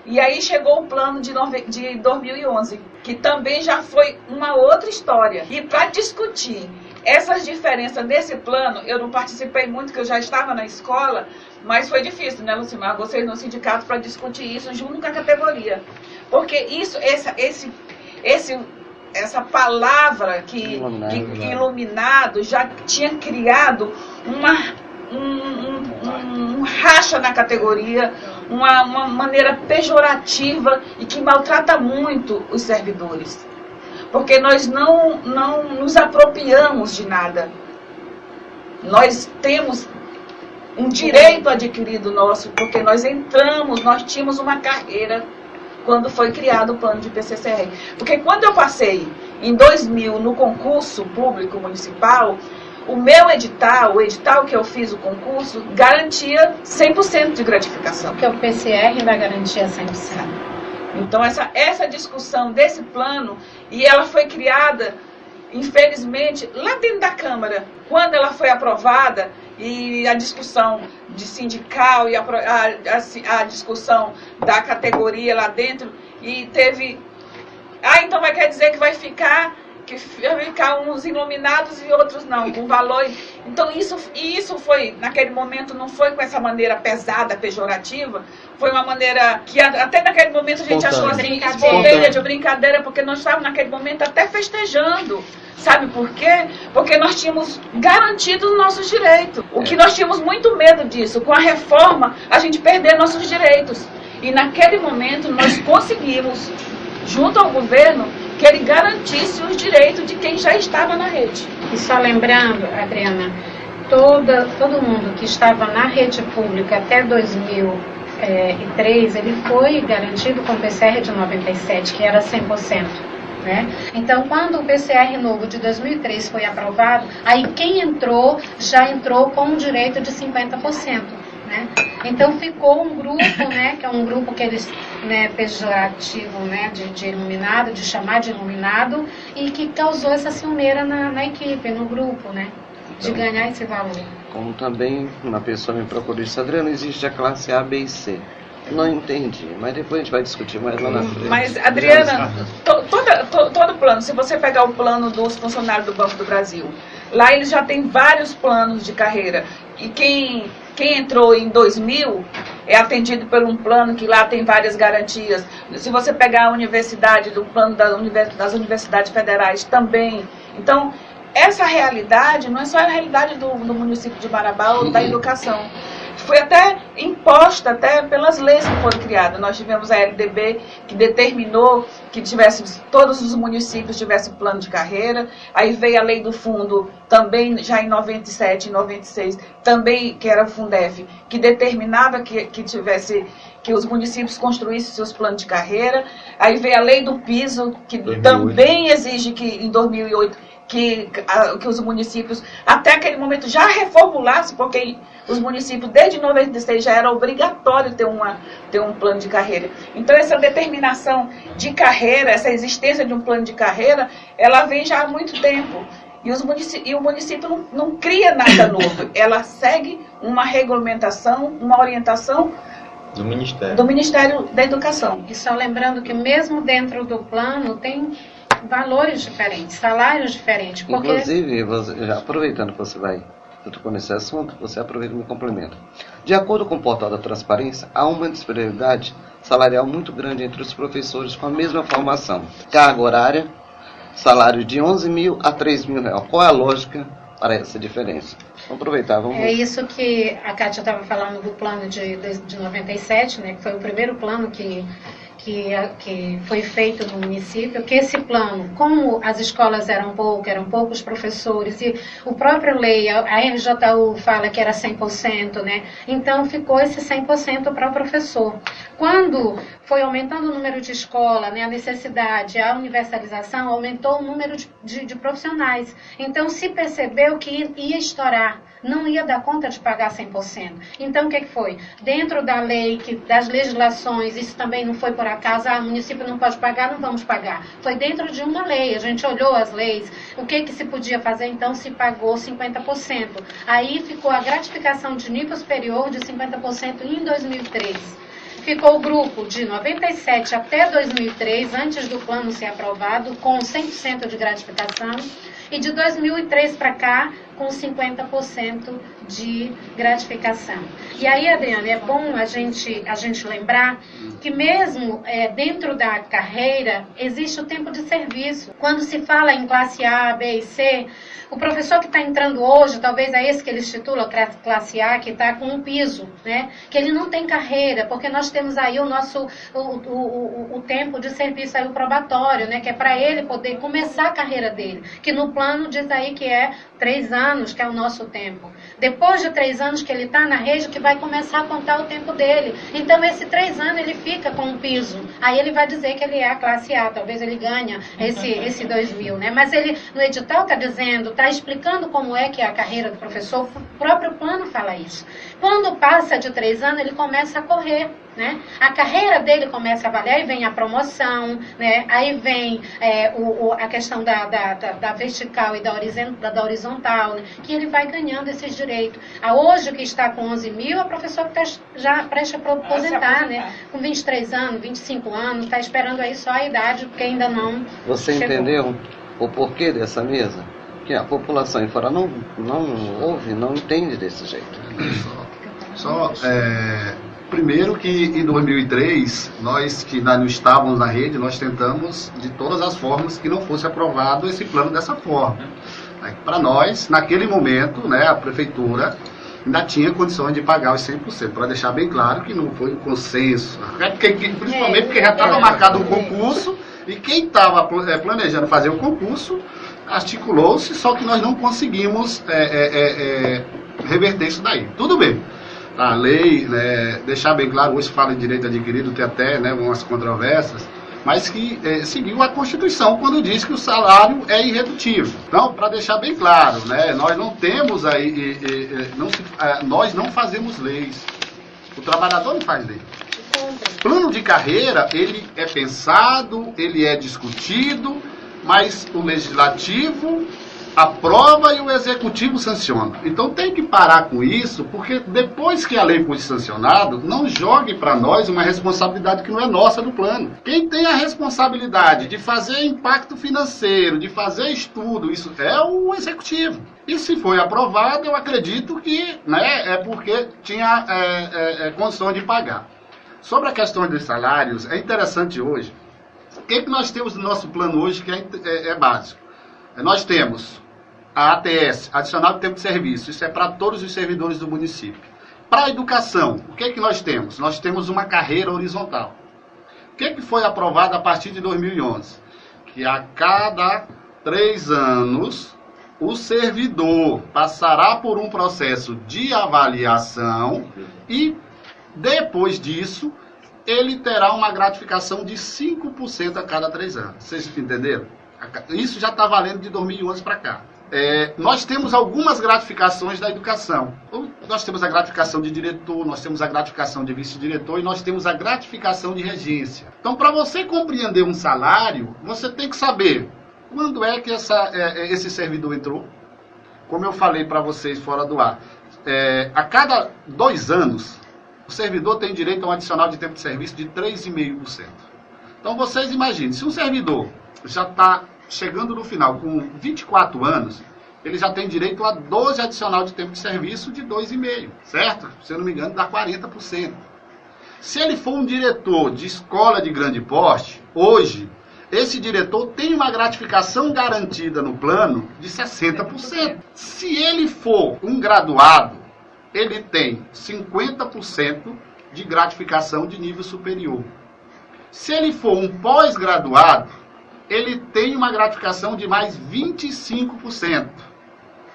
e aí chegou o plano de 2011, que também já foi uma outra história. E para discutir essas diferenças nesse plano, eu não participei muito, porque eu já estava na escola, mas foi difícil, né, Lucimar? Vocês no sindicato para discutir isso junto com a categoria. Porque essa palavra que iluminado já tinha criado um racha na categoria, uma maneira pejorativa e que maltrata muito os servidores. Porque nós não nos apropriamos de nada. Nós temos um direito adquirido nosso, porque nós tínhamos uma carreira quando foi criado o plano de PCCR. Porque quando eu passei em 2000 no concurso público municipal, o meu edital, o edital que eu fiz o concurso, garantia 100% de gratificação. Porque o PCR vai garantir 100%. Então essa discussão desse plano, e ela foi criada, infelizmente, lá dentro da Câmara, quando ela foi aprovada, e a discussão de sindical e a discussão da categoria lá dentro, e teve... então quer dizer que vai ficar uns iluminados e outros não, com valor. Então isso foi, naquele momento, não foi com essa maneira pesada, pejorativa, foi uma maneira que até naquele momento a gente achou assim, espontânea, de brincadeira, porque nós estávamos naquele momento até festejando. Sabe por quê? Porque nós tínhamos garantido os nossos direitos. O que nós tínhamos muito medo disso, com a reforma, a gente perder nossos direitos. E naquele momento nós conseguimos, junto ao governo, que ele garantisse os direitos de quem já estava na rede. E só lembrando, Adriana, todo mundo que estava na rede pública até 2003, ele foi garantido com o PCR de 97, que era 100%. Né? Então, quando o PCR novo de 2003 foi aprovado, aí quem entrou, já entrou com um direito de 50%. Né? Então ficou um grupo, né, que é um grupo que eles, né, pejorativo, né, de iluminado, de chamar de iluminado, e que causou essa ciumeira na equipe, no grupo, né, de ganhar esse valor. Como também uma pessoa me procurou e disse, Adriana, existe a classe A, B e C. Não entendi, mas depois a gente vai discutir mais lá na frente. Mas, Adriana, todo plano, se você pegar o plano dos funcionários do Banco do Brasil, lá eles já têm vários planos de carreira. E quem entrou em 2000 é atendido por um plano que lá tem várias garantias. Se você pegar a universidade, do plano das universidades federais também. Então, essa realidade não é só a realidade do município de Marabá ou da educação. Foi até imposta até pelas leis que foram criadas. Nós tivemos a LDB que determinou que todos os municípios tivessem plano de carreira. Aí veio a lei do fundo, também já em 97 e 96, também que era o Fundef, que determinava que os municípios construíssem seus planos de carreira. Aí veio a lei do piso, que 2008. Também exige que em 2008 que os municípios, até aquele momento, já reformulassem, porque os municípios, desde 96, já era obrigatório ter um plano de carreira. Então, essa determinação de carreira, essa existência de um plano de carreira, ela vem já há muito tempo. E o município não cria nada novo. Ela segue uma regulamentação, uma orientação do Ministério da Educação. E só lembrando que mesmo dentro do plano tem valores diferentes, salários diferentes. Porque... Inclusive, já aproveitando que você vai tocou nesse assunto, você aproveita e me complementa. De acordo com o portal da Transparência, há uma disparidade salarial muito grande entre os professores com a mesma formação. Carga horária, salário de 11 mil a 3 mil reais. Qual é a lógica para essa diferença? Vamos aproveitar, vamos... É isso que a Kátia estava falando do plano de 97, né, que foi o primeiro plano que foi feito no município, que esse plano, como as escolas eram poucos professores, e o próprio lei, a RJU fala que era 100%, né? Então ficou esse 100% para o professor. Quando foi aumentando o número de escola, né, a necessidade, a universalização, aumentou o número de profissionais. Então se percebeu que ia estourar, não ia dar conta de pagar 100%. Então o que foi? Dentro da lei, das legislações, isso também não foi por acaso, o município não pode pagar, não vamos pagar. Foi dentro de uma lei, a gente olhou as leis, o que se podia fazer, então se pagou 50%. Aí ficou a gratificação de nível superior de 50% em 2003. Ficou o grupo de 97 até 2003, antes do plano ser aprovado, com 100% de gratificação. E de 2003 para cá, com 50% de gratificação. E aí, Adriana, é bom a gente lembrar que mesmo dentro da carreira existe o tempo de serviço. Quando se fala em classe A, B e C, o professor que está entrando hoje, talvez é esse que ele estitula, classe A, que está com um piso, né? Que ele não tem carreira, porque nós temos aí o nosso o tempo de serviço aí, o probatório, né? Que é para ele poder começar a carreira dele, que no plano diz aí que é 3 anos, que é o nosso tempo. Depois de 3 anos que ele está na rede, que vai começar a contar o tempo dele. Então, esse 3 anos ele fica com um piso. Aí ele vai dizer que ele é a classe A, talvez ele ganha esse 2.000, né? Mas ele, no edital está dizendo, está explicando como é que é a carreira do professor, o próprio plano fala isso. Quando passa de 3 anos, ele começa a correr, né? A carreira dele começa a valer, aí vem a promoção, né? Aí vem a questão da vertical e da horizontal, né? Que ele vai ganhando esses direitos. Hoje, que está com 11.000, a professora está já prestes a aposentar, né? Com 23 anos, 25 anos, está esperando aí só a idade, porque ainda não Você chegou. entendeu o porquê dessa mesa? Que a população em fora não ouve, não entende desse jeito. Primeiro que em 2003, nós que não estávamos na rede, nós tentamos de todas as formas que não fosse aprovado esse plano dessa forma. Para nós, naquele momento, né, a prefeitura ainda tinha condições de pagar os 100%, para deixar bem claro que não foi um consenso. Principalmente porque já estava marcado um concurso e quem estava planejando fazer o concurso articulou-se, só que nós não conseguimos reverter isso daí. Tudo bem. A lei, deixar bem claro, hoje fala em direito adquirido, tem até umas controvérsias, mas que seguiu a Constituição quando diz que o salário é irredutível. Então, para deixar bem claro, nós não temos nós não fazemos leis. O trabalhador não faz lei. O plano de carreira, ele é pensado, ele é discutido, mas o legislativo aprova e o executivo sanciona. Então tem que parar com isso, porque depois que a lei foi sancionada, não jogue para nós uma responsabilidade que não é nossa do plano. Quem tem a responsabilidade de fazer impacto financeiro, de fazer estudo, isso é o executivo. E se foi aprovado, eu acredito que é porque tinha condições de pagar. Sobre a questão dos salários, é interessante hoje. O que nós temos no nosso plano hoje que é básico? Nós temos a ATS, Adicional de Tempo de Serviço. Isso é para todos os servidores do município. Para a educação, o que nós temos? Nós temos uma carreira horizontal. O que foi aprovado a partir de 2011? Que a cada 3 anos, o servidor passará por um processo de avaliação e, depois disso, ele terá uma gratificação de 5% a cada 3 anos. Vocês entenderam? Isso já está valendo de 2011 para cá. Nós temos algumas gratificações da educação. Nós temos a gratificação de diretor, nós temos a gratificação de vice-diretor e nós temos a gratificação de regência. Então, para você compreender um salário, você tem que saber quando é que esse servidor entrou. Como eu falei para vocês fora do ar, a cada 2 anos, o servidor tem direito a um adicional de tempo de serviço de 3,5%. Então, vocês imaginem, se um servidor já está chegando no final com 24 anos, ele já tem direito a 12 adicional de tempo de serviço de 2,5%, certo? Se eu não me engano, dá 40%. Se ele for um diretor de escola de grande porte, hoje, esse diretor tem uma gratificação garantida no plano de 60%. Se ele for um graduado, ele tem 50% de gratificação de nível superior. Se ele for um pós-graduado, ele tem uma gratificação de mais 25%.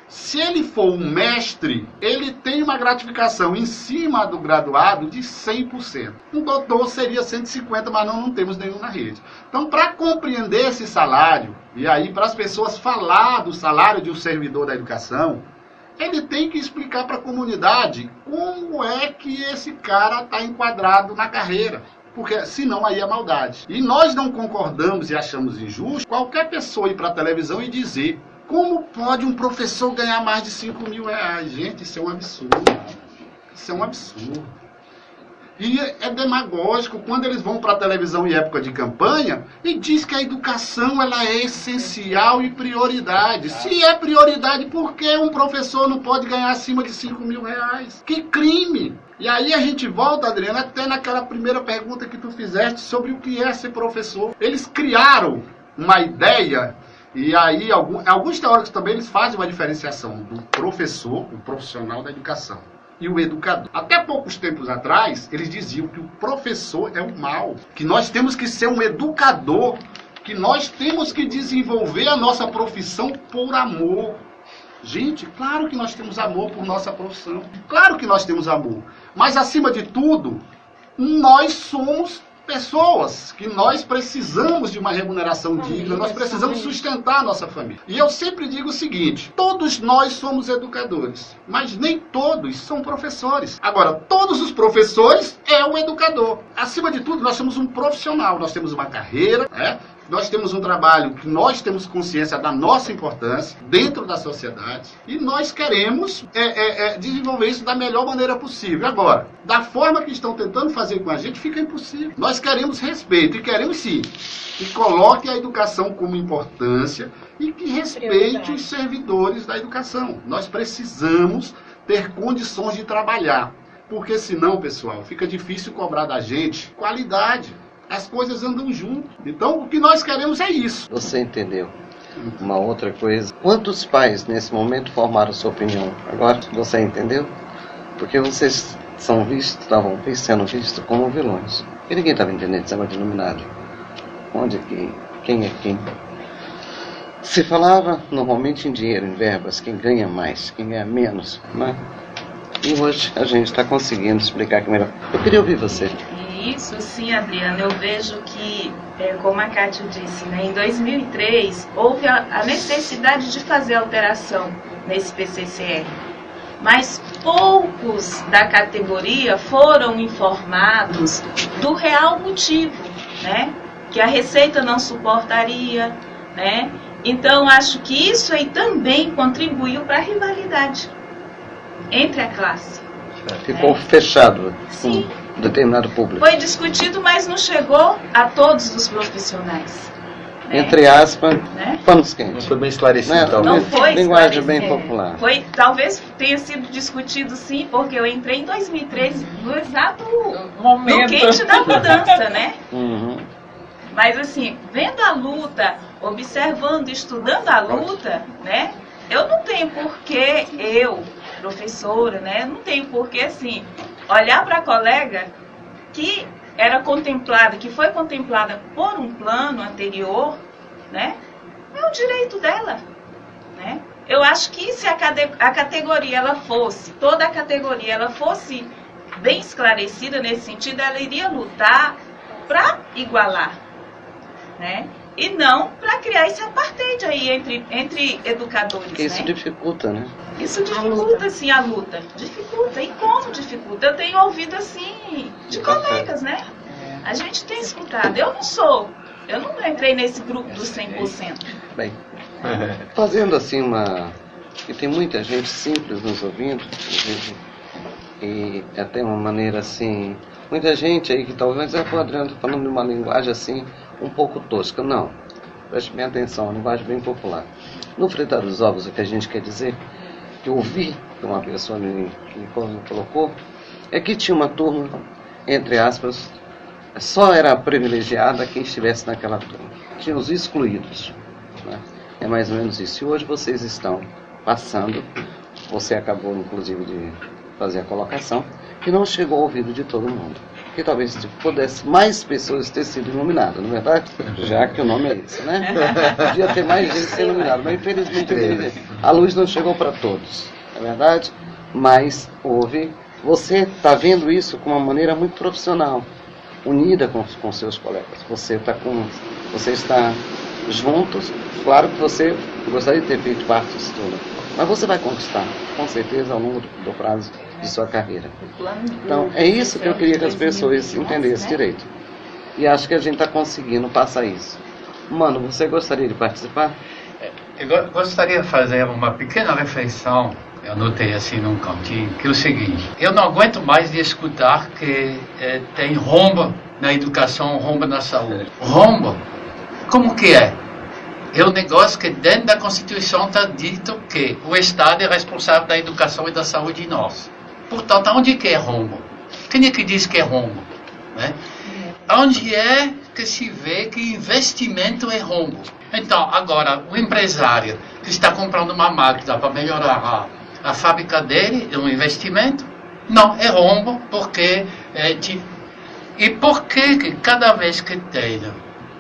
Se ele for um mestre, ele tem uma gratificação em cima do graduado de 100%. Um doutor seria 150%, mas não temos nenhum na rede. Então, para compreender esse salário, e aí para as pessoas falar do salário de um servidor da educação, ele tem que explicar para a comunidade como é que esse cara está enquadrado na carreira. Porque senão aí é maldade. E nós não concordamos e achamos injusto qualquer pessoa ir para a televisão e dizer como pode um professor ganhar mais de 5 mil reais. Gente, isso é um absurdo. Isso é um absurdo. E é demagógico quando eles vão para a televisão em época de campanha e diz que a educação ela é essencial e prioridade. Se é prioridade, por que um professor não pode ganhar acima de R$5.000? Que crime! E aí a gente volta, Adriana, até naquela primeira pergunta que tu fizeste sobre o que é ser professor. Eles criaram uma ideia, e aí alguns teóricos também eles fazem uma diferenciação do professor, o profissional da educação, e o educador. Até poucos tempos atrás, eles diziam que o professor é o mal, que nós temos que ser um educador, que nós temos que desenvolver a nossa profissão por amor. Gente, claro que nós temos amor por nossa profissão, claro que nós temos amor, mas acima de tudo, nós somos pessoas, que nós precisamos de uma remuneração digna, nós precisamos sustentar a nossa família. E eu sempre digo o seguinte, todos nós somos educadores, mas nem todos são professores. Agora, todos os professores é um educador. Acima de tudo, nós somos um profissional, nós temos uma carreira, né? Nós temos um trabalho que nós temos consciência da nossa importância dentro da sociedade e nós queremos desenvolver isso da melhor maneira possível. Agora, da forma que estão tentando fazer com a gente, fica impossível. Nós queremos respeito e queremos sim que coloque a educação como importância e que respeite os servidores da educação. Nós precisamos ter condições de trabalhar, porque senão, pessoal, fica difícil cobrar da gente qualidade. As coisas andam junto. Então, o que nós queremos é isso. Você entendeu? Uma outra coisa. Quantos pais, nesse momento, formaram sua opinião? Agora, você entendeu? Porque vocês estavam sendo vistos como vilões. E ninguém estava entendendo esse negócio de iluminado. Onde é quem é quem? Se falava normalmente em dinheiro, em verbas, quem ganha mais, quem ganha menos, né? E hoje a gente está conseguindo explicar aqui melhor. Eu queria ouvir você. Isso sim, Adriana, eu vejo que, como a Kátia disse, né, em 2003 houve a necessidade de fazer alteração nesse PCCR, mas poucos da categoria foram informados do real motivo, né, que a Receita não suportaria, né, então acho que isso aí também contribuiu para a rivalidade entre a classe. Ficou fechado. Sim. Determinado público. Foi discutido, mas não chegou a todos os profissionais. Né? Entre aspas, né? panos quentes. Não foi bem esclarecido, Né? talvez. Não foi linguagem esclarecido. bem popular. Talvez tenha sido discutido sim, porque eu entrei em 2013 no exato Momento. no quente da mudança, né? Uhum. Mas assim, vendo a luta, observando, estudando a luta, né? Eu não tenho porquê, professora, né? Não tenho porquê, assim, olhar para a colega que era contemplada, que foi contemplada por um plano anterior, né? É um direito dela, né? Eu acho que se a categoria, toda a categoria, ela fosse bem esclarecida nesse sentido, ela iria lutar para igualar, né? E não para criar esse apartheid aí entre educadores, Isso né? dificulta, né? Isso dificulta, sim, a luta. Dificulta. E como dificulta? Eu tenho ouvido, assim, de colegas, né? A gente tem escutado. Eu não entrei nesse grupo dos 100%. Bem, fazendo assim que tem muita gente simples nos ouvindo, e até uma maneira assim, muita gente aí que talvez, o Adriano está falando de uma linguagem assim, um pouco tosca. Não, preste bem atenção, uma linguagem bem popular. No fritar dos ovos, o que a gente quer dizer, que eu ouvi que uma pessoa me colocou, é que tinha uma turma, entre aspas, só era privilegiada quem estivesse naquela turma. Tinha os excluídos, né? É mais ou menos isso. E hoje vocês estão passando, você acabou inclusive de fazer a colocação, que não chegou ao ouvido de todo mundo. Que talvez pudesse mais pessoas ter sido iluminadas, não é verdade? Já que o nome é esse, né? Podia ter mais gente ser iluminada, mas infelizmente a luz não chegou para todos, não é verdade? Mas houve. Você está vendo isso com uma maneira muito profissional, unida com seus colegas. Você está juntos. Claro que você gostaria de ter feito parte disso tudo, mas você vai conquistar, com certeza, ao longo do prazo de sua carreira. Então, é isso que eu queria que as pessoas entendessem direito. E acho que a gente está conseguindo passar isso. Mano, você gostaria de participar? Eu gostaria de fazer uma pequena reflexão eu anotei assim num cantinho, que é o seguinte: eu não aguento mais de escutar que tem rombo na educação, rombo na saúde. Rombo? Como que é? É um negócio que dentro da Constituição está dito que o Estado é responsável da educação e da saúde de nós. Portanto, onde que é rombo? Quem é que diz que é rombo? Né? Onde é que se vê que investimento é rombo? Então, agora, o empresário que está comprando uma máquina para melhorar a fábrica dele, é um investimento? Não, é rombo, porque... E por que cada vez que tem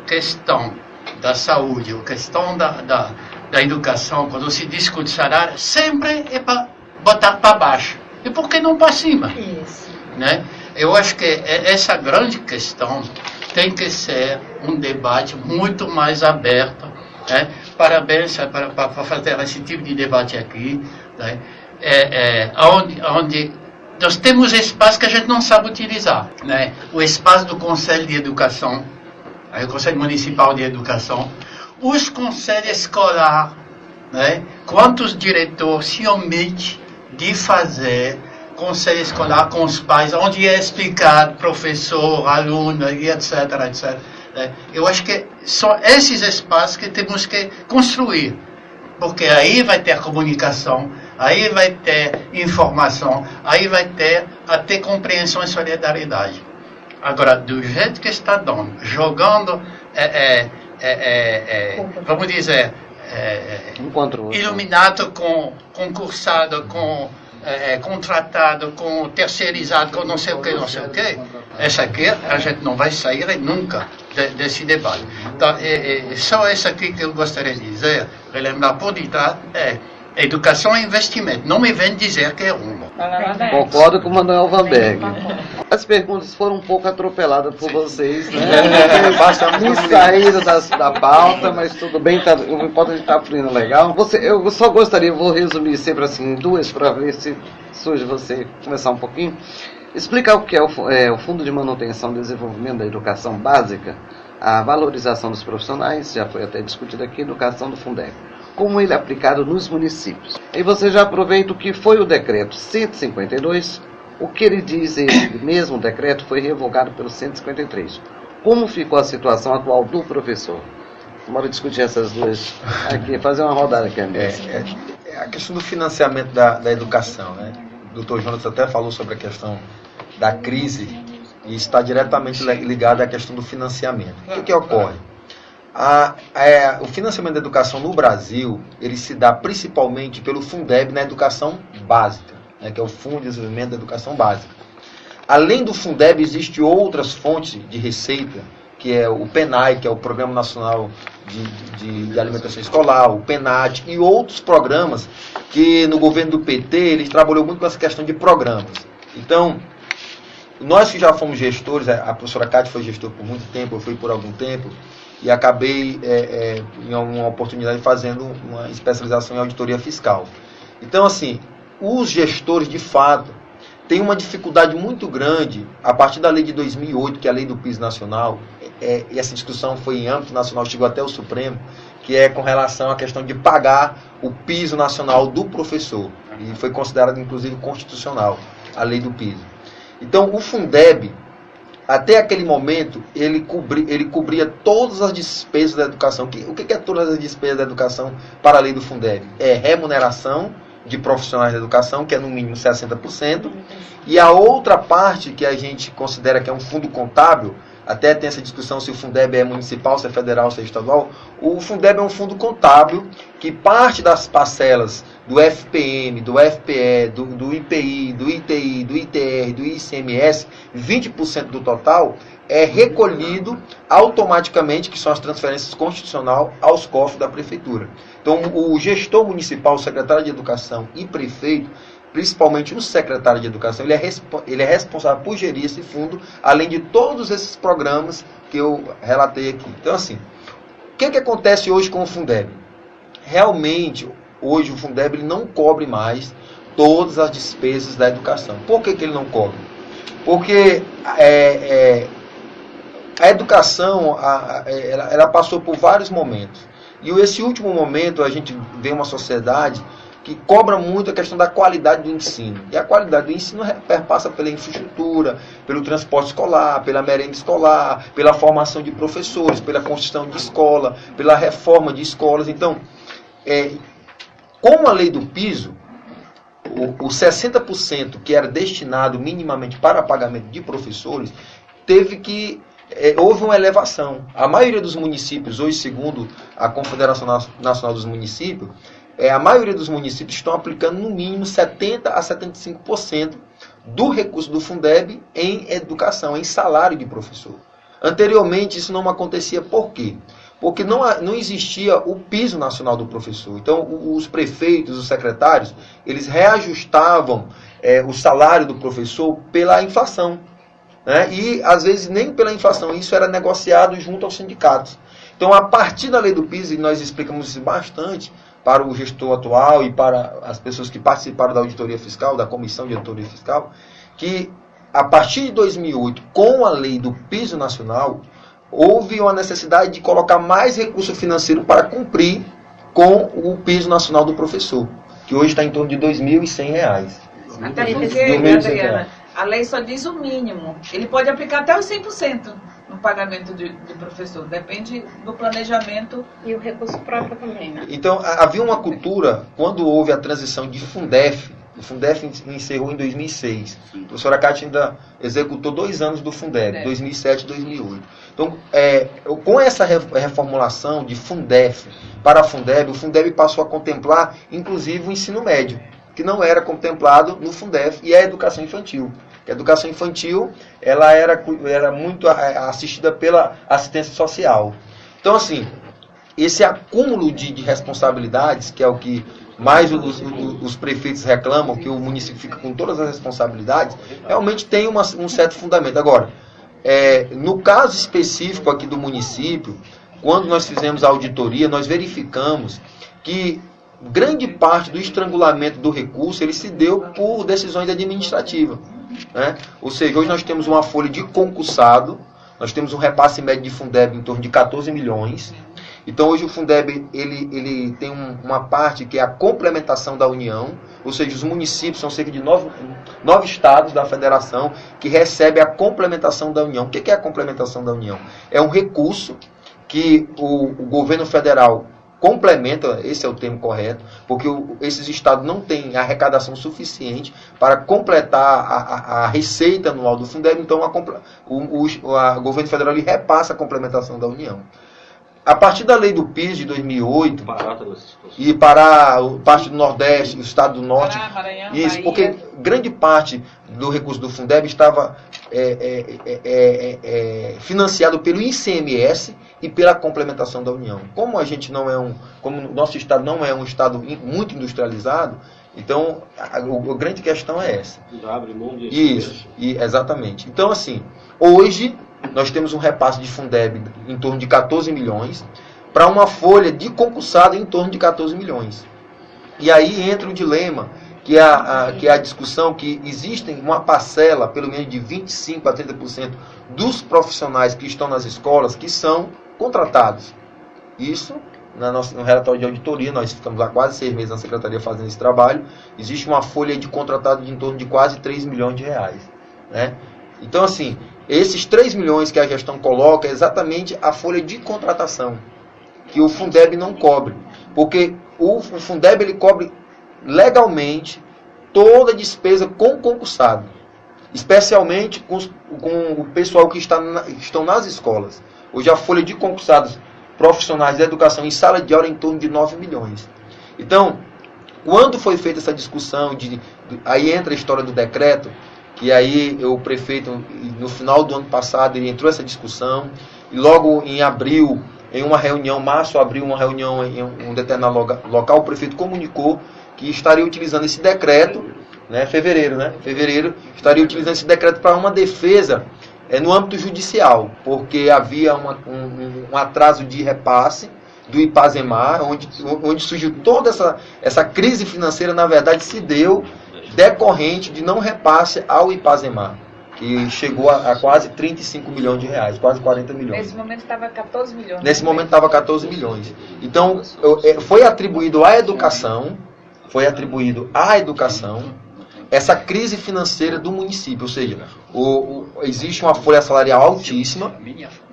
questão da saúde, ou questão da educação, quando se discute salário, sempre é para botar para baixo? E por que não para cima? Isso. Né? Eu acho que essa grande questão tem que ser um debate muito mais aberto. Né? Parabéns para fazer esse tipo de debate aqui. Né? Onde nós temos espaço que a gente não sabe utilizar. Né? O espaço do Conselho de Educação, o Conselho Municipal de Educação, os conselhos escolares, né? Quantos diretores se omitem de fazer conselho escolar com os pais, onde é explicado professor, aluno, e etc, etc. Eu acho que são esses espaços que temos que construir, porque aí vai ter comunicação, aí vai ter informação, aí vai ter até compreensão e solidariedade. Agora, do jeito que está dando, jogando, vamos dizer, iluminado com concursado, com contratado, com terceirizado, com não sei o que, essa aqui a gente não vai sair nunca desse debate. Então, só isso aqui que eu gostaria de dizer, relembrar por detrás, educação é investimento. Não me vem dizer que é rumo. Concordo com o Manuel Vanberg. As perguntas foram um pouco atropeladas por vocês, né? Me saíram da pauta, mas tudo bem, o importante está fluindo legal. Eu só gostaria, vou resumir sempre assim em duas, para ver se surge você começar um pouquinho. Explicar o que é o Fundo de Manutenção e Desenvolvimento da Educação Básica, a valorização dos profissionais, já foi até discutido aqui, educação do Fundeb. Como ele é aplicado nos municípios. E você já aproveita o que foi o decreto 152, o que ele diz, esse mesmo decreto foi revogado pelo 153. Como ficou a situação atual do professor? Vamos discutir essas duas aqui, fazer uma rodada aqui. A questão do financiamento da educação, né? O doutor Jonas até falou sobre a questão da crise e está diretamente ligado à questão do financiamento. O que ocorre? O financiamento da educação no Brasil, ele se dá principalmente pelo Fundeb na educação básica, né, que é o Fundo de Desenvolvimento da Educação Básica. Além do Fundeb, existem outras fontes de receita, que é o PENAI, que é o Programa Nacional de Alimentação Escolar, o PENAT e outros programas que no governo do PT, eles trabalhou muito com essa questão de programas. Então, nós que já fomos gestores, a professora Cátia foi gestor por muito tempo, eu fui por algum tempo, e acabei, em uma oportunidade, fazendo uma especialização em auditoria fiscal. Então, assim, os gestores, de fato, têm uma dificuldade muito grande, a partir da lei de 2008, que é a lei do piso nacional, e essa discussão foi em âmbito nacional, chegou até o Supremo, que é com relação à questão de pagar o piso nacional do professor. E foi considerado, inclusive, constitucional, a lei do piso. Então, o Fundeb, até aquele momento, ele cobria todas as despesas da educação. O que é todas as despesas da educação para a lei do Fundeb? É remuneração de profissionais da educação, que é no mínimo 60%, e a outra parte que a gente considera que é um fundo contábil, até tem essa discussão se o Fundeb é municipal, se é federal, se é estadual. O Fundeb é um fundo contábil que parte das parcelas do FPM, do FPE, do IPI, do ITI, do ITR, do ICMS, 20% do total, é recolhido automaticamente, que são as transferências constitucionais, aos cofres da prefeitura. Então, o gestor municipal, o secretário de Educação e prefeito, principalmente o secretário de Educação, ele é responsável por gerir esse fundo, além de todos esses programas que eu relatei aqui. Então, assim, o que acontece hoje com o Fundeb? Realmente, hoje o Fundeb ele não cobre mais todas as despesas da educação. Por que ele não cobre? Porque a educação ela passou por vários momentos. E esse último momento, a gente vê uma sociedade que cobra muito a questão da qualidade do ensino. E a qualidade do ensino perpassa pela infraestrutura, pelo transporte escolar, pela merenda escolar, pela formação de professores, pela construção de escola, pela reforma de escolas. Então, com a lei do piso, o 60% que era destinado minimamente para pagamento de professores, houve uma elevação. A maioria dos municípios, hoje segundo a Confederação Nacional dos Municípios, a maioria dos municípios estão aplicando no mínimo 70% a 75% do recurso do Fundeb em educação, em salário de professor. Anteriormente isso não acontecia por quê? Porque não existia o piso nacional do professor. Então os prefeitos, os secretários, eles reajustavam o salário do professor pela inflação. Né? E às vezes nem pela inflação, isso era negociado junto aos sindicatos. Então a partir da lei do piso, e nós explicamos isso bastante para o gestor atual e para as pessoas que participaram da auditoria fiscal, da comissão de auditoria fiscal, que a partir de 2008, com a lei do piso nacional, houve uma necessidade de colocar mais recurso financeiro para cumprir com o piso nacional do professor, que hoje está em torno de R$ 2.100. Até porque, Adriana, a lei só diz o mínimo. Ele pode aplicar até os 100% no pagamento de professor. Depende do planejamento. E o recurso próprio também, né? Então, havia uma cultura, quando houve a transição de Fundef, o Fundef encerrou em 2006. A professora Cátia ainda executou 2 anos do Fundeb, 2007 e 2008. Então, com essa reformulação de Fundef para Fundeb, o Fundeb passou a contemplar, inclusive, o ensino médio, que não era contemplado no Fundef, e a educação infantil. A educação infantil ela era muito assistida pela assistência social. Então, assim, esse acúmulo de responsabilidades, que é o que mais os prefeitos reclamam, que o município fica com todas as responsabilidades, realmente tem um certo fundamento. Agora, no caso específico aqui do município, quando nós fizemos a auditoria, nós verificamos que grande parte do estrangulamento do recurso ele se deu por decisões administrativas. Né? Ou seja, hoje nós temos uma folha de concursado, nós temos um repasse médio de Fundeb em torno de 14 milhões. Então hoje o Fundeb ele tem uma parte que é a complementação da União, ou seja, os municípios são cerca de 9 estados da federação que recebem a complementação da União. O que é a complementação da União? É um recurso que o governo federal complementa, esse é o termo correto, porque esses estados não têm arrecadação suficiente para completar a receita anual do Fundeb, então o governo federal ele repassa a complementação da União. A partir da lei do PIS de 2008, e para a parte do Nordeste, o estado do Norte, Maranhão, isso, Bahia. porque grande parte do recurso do Fundeb estava financiado pelo ICMS e pela complementação da União. Como a gente como o nosso estado não é um estado muito industrializado, então a grande questão é essa. Abre mão de Isso, exatamente. Então, assim, hoje nós temos um repasse de Fundeb em torno de 14 milhões para uma folha de concursado em torno de 14 milhões. E aí entra o dilema, que é a discussão que existem uma parcela, pelo menos de 25% a 30% dos profissionais que estão nas escolas que são contratados. Isso, no relatório de auditoria, nós ficamos há quase 6 meses na Secretaria fazendo esse trabalho, existe uma folha de contratado de em torno de quase 3 milhões de reais. Né? Então, assim, esses 3 milhões que a gestão coloca é exatamente a folha de contratação, que o Fundeb não cobre. Porque o Fundeb ele cobre legalmente toda a despesa com concursado, especialmente com o pessoal que estão nas escolas. Hoje a folha de concursados profissionais de educação em sala de aula é em torno de 9 milhões. Então, quando foi feita essa discussão, aí entra a história do decreto, que aí o prefeito, no final do ano passado, ele entrou essa discussão, e logo em abril, em uma reunião, março, abril, uma reunião em um determinado local, o prefeito comunicou que estaria utilizando esse decreto, fevereiro, estaria utilizando esse decreto para uma defesa no âmbito judicial, porque havia um atraso de repasse do Ipazemar, onde surgiu toda essa crise financeira, na verdade, se deu decorrente de não repasse ao Ipazemar, que chegou a quase 35 milhões de reais, quase 40 milhões. Nesse momento estava 14 milhões. Nesse momento estava 14 milhões. Então, foi atribuído à educação foi atribuído à educação essa crise financeira do município, ou seja, existe uma folha salarial altíssima,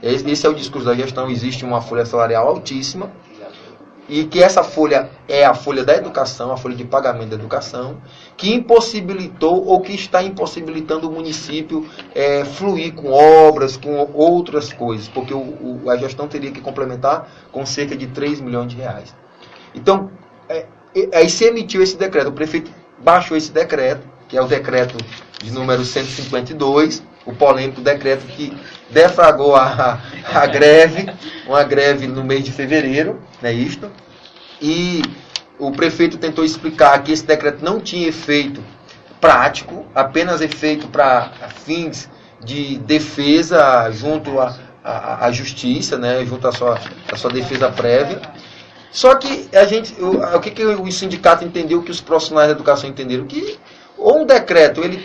esse é o discurso da gestão, existe uma folha salarial altíssima, e que essa folha é a folha da educação, a folha de pagamento da educação, que impossibilitou ou que está impossibilitando o município fluir com obras, com outras coisas, porque a gestão teria que complementar com cerca de 3 milhões de reais. Então, aí se emitiu esse decreto, o prefeito baixou esse decreto, que é o decreto de número 152, o polêmico decreto que deflagrou a greve, uma greve no mês de fevereiro, não é isto? E o prefeito tentou explicar que esse decreto não tinha efeito prático, apenas efeito para fins de defesa junto à justiça, né, junto à sua defesa prévia. Só que o que o sindicato entendeu, o que os profissionais da educação entenderam? Que ou um decreto ele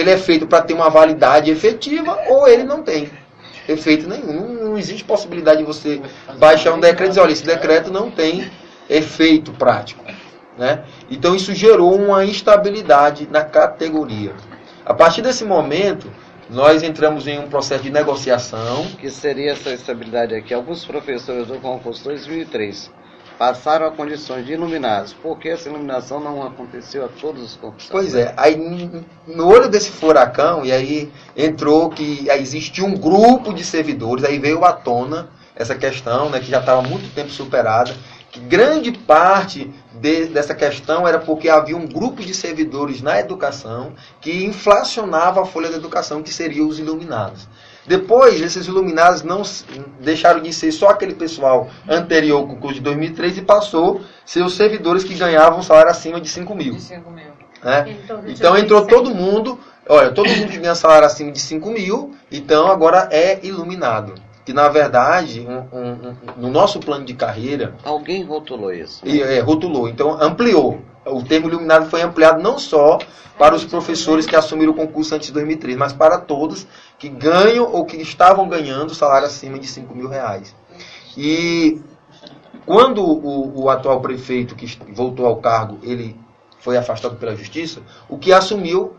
é feito para ter uma validade efetiva, ou ele não tem efeito nenhum. Não existe possibilidade de você baixar um decreto e dizer, olha, esse decreto não tem efeito prático, né? Então isso gerou uma instabilidade na categoria. A partir desse momento, nós entramos em um processo de negociação. Que seria essa estabilidade aqui? Alguns professores do concurso 2003 passaram a condições de iluminados. Por que essa iluminação não aconteceu a todos os concursos? Pois é, aí no olho desse furacão, e aí entrou que aí existiu um grupo de servidores, aí veio à tona essa questão, né, que já estava há muito tempo superada, que grande parte dessa questão era porque havia um grupo de servidores na educação que inflacionava a folha da educação, que seriam os iluminados. Depois, esses iluminados não deixaram de ser só aquele pessoal anterior ao concurso de 2003 e passou a ser os servidores que ganhavam um salário acima de 5 mil. Né? Então entrou todo mundo, olha, todo mundo que ganha salário acima de 5 mil, então agora é iluminado. Que na verdade, no nosso plano de carreira... Alguém rotulou isso. Rotulou, então ampliou. O termo iluminado foi ampliado não só para os professores que assumiram o concurso antes de 2003, mas para todos que ganham ou que estavam ganhando salário acima de 5 mil reais. E quando o atual prefeito que voltou ao cargo, ele foi afastado pela justiça, o que assumiu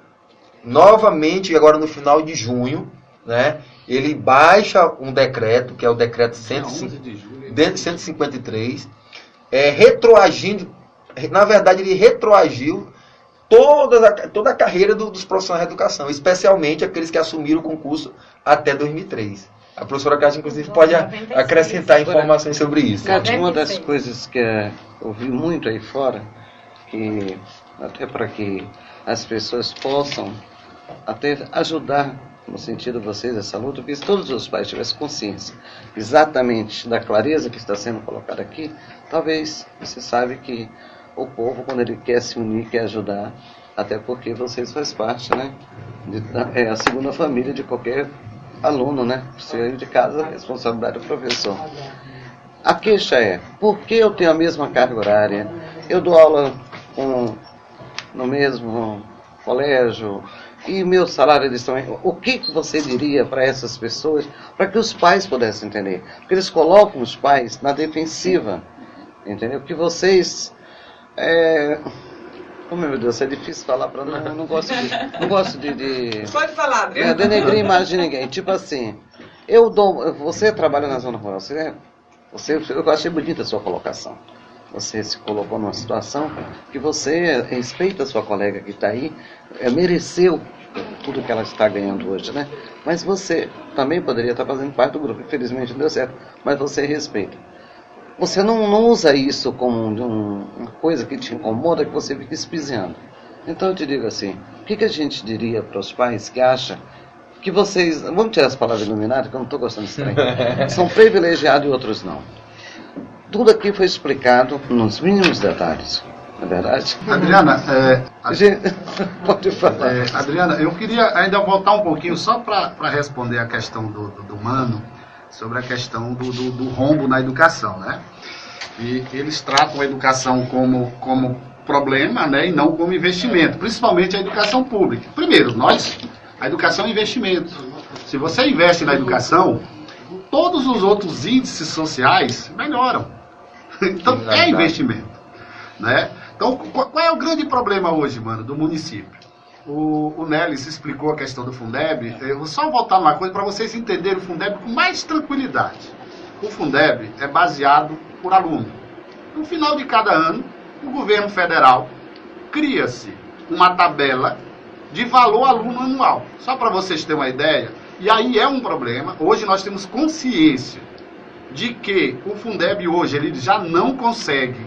novamente, agora no final de junho, né, ele baixa um decreto, que é o decreto 153, retroagindo. Na verdade, ele retroagiu toda a carreira dos profissionais da educação, especialmente aqueles que assumiram o concurso até 2003. A professora Cátia, inclusive, pode acrescentar informações sobre isso. Cátia, uma das coisas que eu vi muito aí fora, que até para que as pessoas possam até ajudar, no sentido de vocês, essa luta, porque se todos os pais tivessem consciência exatamente da clareza que está sendo colocada aqui, talvez você sabe que o povo, quando ele quer se unir, quer ajudar, até porque vocês fazem parte, né? É a segunda família de qualquer aluno, né? Sair de casa, a responsabilidade do professor. A queixa é, por que eu tenho a mesma carga horária? Eu dou aula no mesmo colégio, e meu salário eles também. O que você diria para essas pessoas, para que os pais pudessem entender? Porque eles colocam os pais na defensiva, entendeu? Que vocês... Oh, meu Deus, é difícil falar para não gosto de Pode falar, denegrir a imagem de ninguém. Tipo assim, você trabalha na zona rural, eu achei bonita a sua colocação. Você se colocou numa situação que você respeita a sua colega que está aí, mereceu tudo que ela está ganhando hoje, né? Mas você também poderia estar fazendo parte do grupo, infelizmente não deu certo, mas você respeita. Você não usa isso como uma coisa que te incomoda, que você fica espiziando. Então eu te digo assim, o que a gente diria para os pais que acham que vocês, vamos tirar as palavras iluminadas, que eu não estou gostando desse trem, são privilegiados e outros não. Tudo aqui foi explicado nos mínimos detalhes, não é verdade? Adriana, pode falar. Adriana, eu queria ainda voltar um pouquinho só para responder a questão do Mano, sobre a questão do rombo na educação, né? E eles tratam a educação como problema, né, e não como investimento, principalmente a educação pública. Primeiro, a educação é investimento. Se você investe na educação, todos os outros índices sociais melhoram. Então, é investimento. né? Então, qual é o grande problema hoje, mano, do município? O Nelis explicou a questão do Fundeb. Eu vou só voltar numa coisa para vocês entenderem o Fundeb com mais tranquilidade. O Fundeb é baseado por aluno. No final de cada ano, o governo federal cria-se uma tabela de valor aluno anual. Só para vocês terem uma ideia, e aí é um problema. Hoje nós temos consciência de que o Fundeb hoje ele já não consegue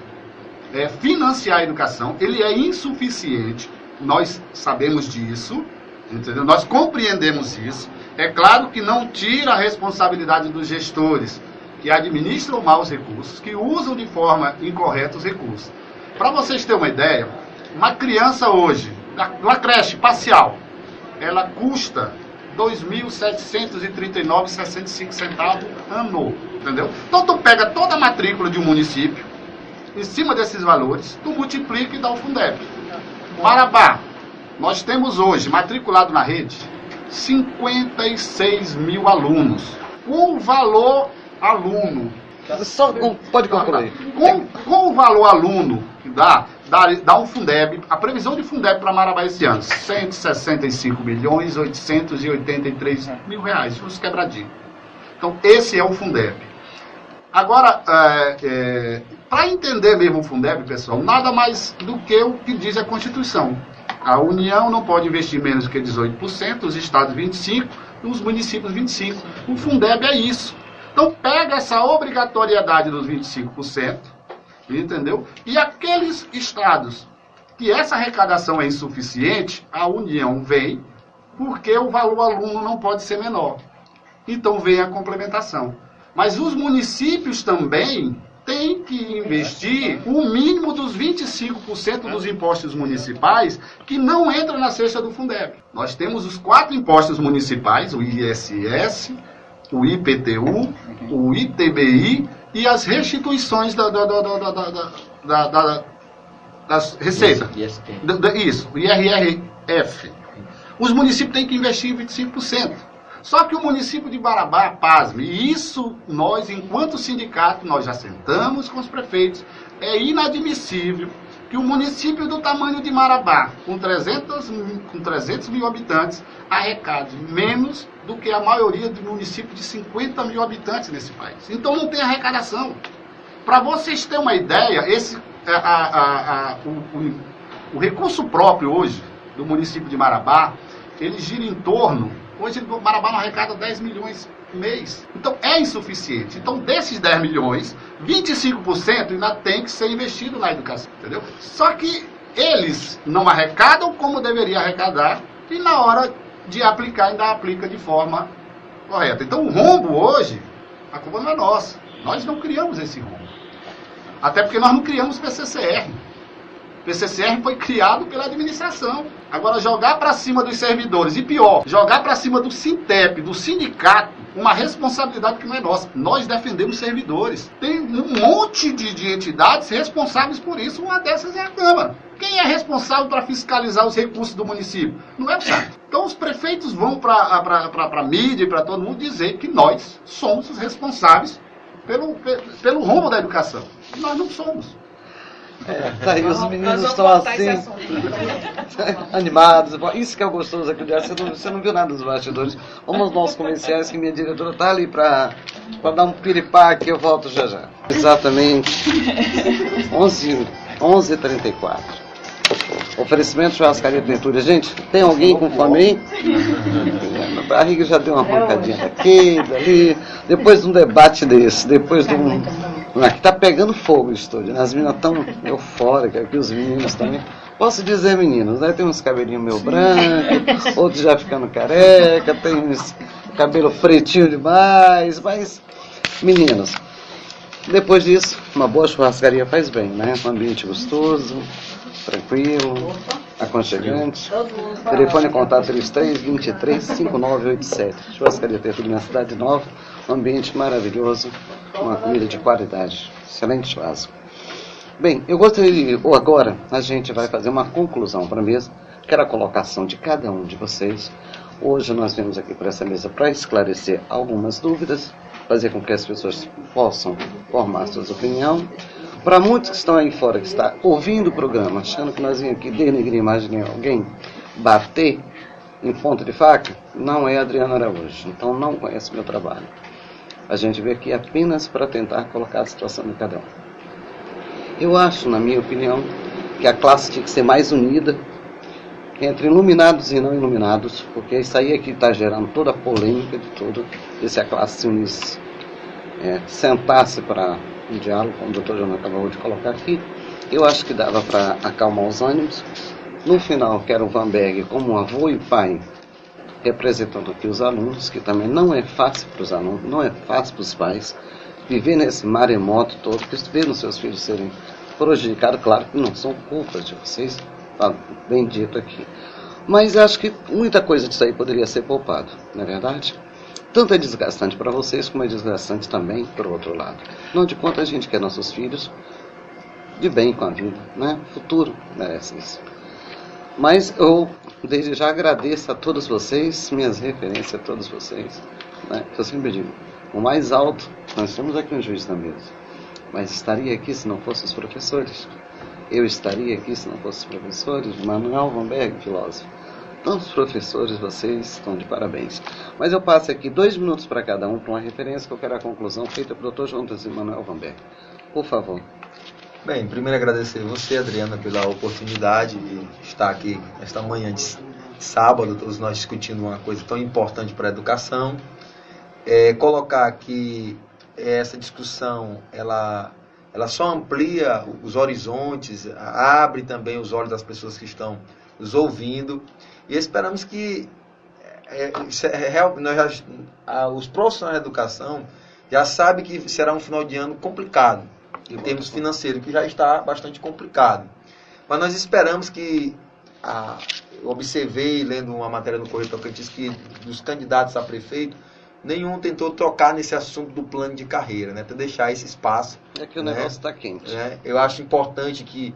financiar a educação, ele é insuficiente, nós sabemos disso, entendeu? Nós compreendemos isso. É claro que não tira a responsabilidade dos gestores que administram mal os recursos, que usam de forma incorreta os recursos. Para vocês terem uma ideia, uma criança hoje, uma creche parcial, ela custa R$ 2.739,65 ano, entendeu? Então tu pega toda a matrícula de um município, em cima desses valores, tu multiplica e dá o Fundeb. Marabá, nós temos hoje, matriculado na rede, 56 mil alunos. Com o valor aluno. Só pode concluir. Com o valor aluno que dá um Fundeb, a previsão de Fundeb para Marabá esse ano, 165.883.000 reais, os quebradinhos. Então, esse é o Fundeb. Agora, para entender mesmo o Fundeb, pessoal, nada mais do que o que diz a Constituição. A União não pode investir menos do que 18%, os estados 25%, os municípios 25%. O Fundeb é isso. Então, pega essa obrigatoriedade dos 25%, entendeu? E aqueles estados que essa arrecadação é insuficiente, a União vem, porque o valor aluno não pode ser menor. Então, vem a complementação. Mas os municípios também têm que investir o mínimo dos 25% dos impostos municipais que não entram na cesta do Fundeb. Nós temos os 4 impostos municipais, o ISS, o IPTU, o ITBI e as restituições das receitas. Isso, o IRRF. Os municípios têm que investir 25%. Só que o município de Marabá, pasme, e isso nós, enquanto sindicato, nós já sentamos com os prefeitos, é inadmissível que o município do tamanho de Marabá, com 300 mil habitantes, arrecade menos do que a maioria do município de 50 mil habitantes nesse país. Então não tem arrecadação. Para vocês terem uma ideia, o recurso próprio hoje do município de Marabá, ele gira em torno... Hoje o Marabá não arrecada 10 milhões mês. Então é insuficiente. Então desses 10 milhões, 25% ainda tem que ser investido na educação. Entendeu? Só que eles não arrecadam como deveria arrecadar e na hora de aplicar ainda aplica de forma correta. Então o rombo hoje, a culpa não é nossa. Nós não criamos esse rombo. Até porque nós não criamos o PCCR. O PCCR foi criado pela administração. Agora, jogar para cima dos servidores, e pior, jogar para cima do Sintep, do sindicato, uma responsabilidade que não é nossa. Nós defendemos servidores. Tem um monte de entidades responsáveis por isso, uma dessas é a Câmara. Quem é responsável para fiscalizar os recursos do município? Não é o SAT. Então, os prefeitos vão para a mídia e para todo mundo dizer que nós somos os responsáveis pelo rumo da educação. E nós não somos. Tá aí, os meninos estão assim, animados. Isso que é o gostoso aqui do diário. Você não viu nada dos bastidores. Vamos aos nossos comerciais, que minha diretora está ali para dar um piripá aqui. Eu volto já já. Exatamente 11h34. Oferecimento churrascaria Ventura. Gente, tem alguém com fome aí? A barriga já deu uma pancadinha aqui, dali. Depois de um debate desse, depois de um... Aqui tá pegando fogo o estúdio, né? As meninas estão eufóricas, aqui os meninos também. Posso dizer meninos, né? Tem uns cabelinhos meio brancos, outros já ficando careca, tem uns cabelo pretinho demais, mas meninos, depois disso, uma boa churrascaria faz bem, né? Um ambiente gostoso, tranquilo, aconchegante. Telefone contato 3323-5987. Churrascaria Ventura na Cidade Nova, um ambiente maravilhoso, uma comida de qualidade, excelente churrasco. Bem, eu gostaria, ou agora, a gente vai fazer uma conclusão para a mesa, que era a colocação de cada um de vocês. Hoje nós viemos aqui para essa mesa para esclarecer algumas dúvidas, fazer com que as pessoas possam formar suas opiniões, Para muitos que estão aí fora, que estão ouvindo o programa, achando que nós viemos aqui denegrir a imagem de alguém, bater em ponta de faca, não é Adriano Araújo. Então não conhece o meu trabalho. A gente veio aqui apenas para tentar colocar a situação de cada um. Eu acho, na minha opinião, que a classe tinha que ser mais unida entre iluminados e não iluminados, porque isso aí é que está gerando toda a polêmica de tudo, e se a classe se unisse, sentasse para um diálogo, como o doutor João acabou de colocar aqui, eu acho que dava para acalmar os ânimos. No final, quero o Vanberg como avô e pai, representando aqui os alunos, que também não é fácil para os alunos, não é fácil para os pais, viver nesse maremoto todo, que ver os seus filhos serem prejudicados, claro que não são culpas de vocês, está bem dito aqui. Mas acho que muita coisa disso aí poderia ser poupado, não é verdade? Tanto é desgastante para vocês, como é desgastante também para o outro lado. Afinal de contas, a gente quer nossos filhos de bem com a vida, né? O futuro merece isso. Mas eu, desde já, agradeço a todos vocês, minhas referências a todos vocês, né? Eu sempre digo, o mais alto, nós temos aqui um juiz na mesa, mas estaria aqui se não fossem os professores. Eu estaria aqui se não fossem os professores, Manuel Vanberg, filósofo. Tantos professores, vocês estão de parabéns. Mas eu passo aqui 2 minutos para cada um, para uma referência que eu quero a conclusão feita pelo Dr. Jonas e Manuel Vanberg. Por favor. Bem, primeiro agradecer você, Adriana, pela oportunidade de estar aqui esta manhã de sábado, todos nós discutindo uma coisa tão importante para a educação. Colocar que essa discussão, ela só amplia os horizontes, abre também os olhos das pessoas que estão nos ouvindo, e esperamos que os profissionais da educação já sabem que será um final de ano complicado, em termos financeiros, que já está bastante complicado. Mas nós esperamos que, eu observei, lendo uma matéria no Correio Tocantins, que dos candidatos a prefeito, nenhum tentou tocar nesse assunto do plano de carreira, né? Para deixar esse espaço. É que o negócio está quente. Eu acho importante que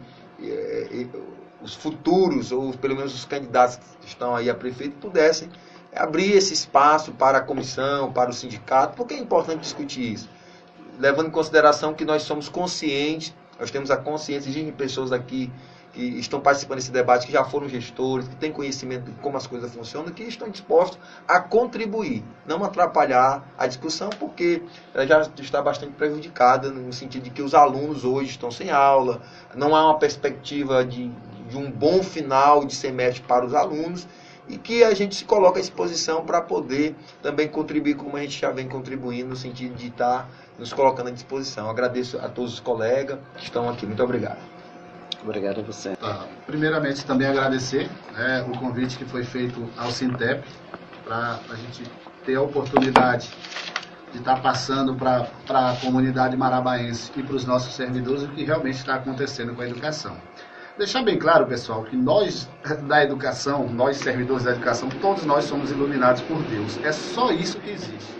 os futuros, ou pelo menos os candidatos que estão aí a prefeito, pudessem abrir esse espaço para a comissão, para o sindicato, porque é importante discutir isso. Levando em consideração que nós somos conscientes, nós temos a consciência de pessoas aqui que estão participando desse debate, que já foram gestores, que têm conhecimento de como as coisas funcionam, que estão dispostos a contribuir, não atrapalhar a discussão, porque ela já está bastante prejudicada, no sentido de que os alunos hoje estão sem aula, não há uma perspectiva de um bom final de semestre para os alunos, e que a gente se coloca à disposição para poder também contribuir, como a gente já vem contribuindo, no sentido de estar nos colocando à disposição. Agradeço a todos os colegas que estão aqui. Muito obrigado. Obrigado a você. Primeiramente, também agradecer o convite que foi feito ao Sintep, para a gente ter a oportunidade de estar passando para a comunidade marabaense e para os nossos servidores o que realmente está acontecendo com a educação. Deixar bem claro, pessoal, que nós da educação, nós servidores da educação, todos nós somos iluminados por Deus. É só isso que existe.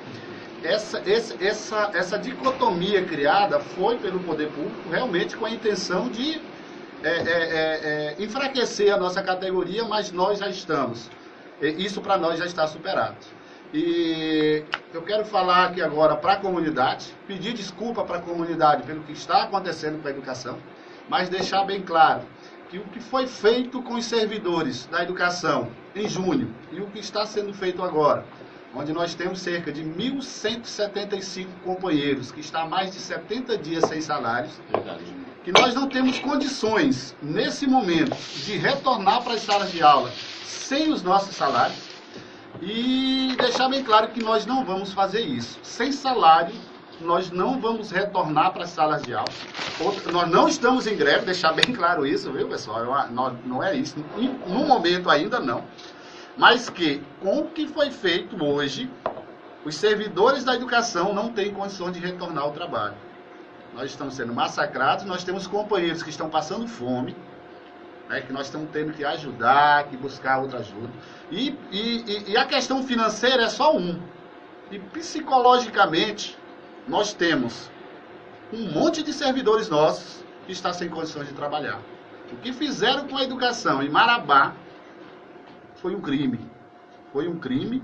Essa dicotomia criada foi pelo poder público realmente com a intenção de enfraquecer a nossa categoria, mas nós já estamos. Isso para nós já está superado. E eu quero falar aqui agora para a comunidade, pedir desculpa para a comunidade pelo que está acontecendo com a educação, mas deixar bem claro que o que foi feito com os servidores da educação em junho e o que está sendo feito agora, onde nós temos cerca de 1.175 companheiros que estão há mais de 70 dias sem salários, que nós não temos condições, nesse momento, de retornar para as salas de aula sem os nossos salários, e deixar bem claro que nós não vamos fazer isso. Sem salário, nós não vamos retornar para as salas de aula. Nós não estamos em greve, deixar bem claro isso, viu, pessoal? Não é isso. No momento ainda não. Mas que, com o que foi feito hoje, os servidores da educação não têm condições de retornar ao trabalho. Nós estamos sendo massacrados, nós temos companheiros que estão passando fome, que nós estamos tendo que ajudar, que buscar outra ajuda. E a questão financeira é só um. E psicologicamente, nós temos um monte de servidores nossos que está sem condições de trabalhar. O que fizeram com a educação em Marabá foi um crime. Foi um crime.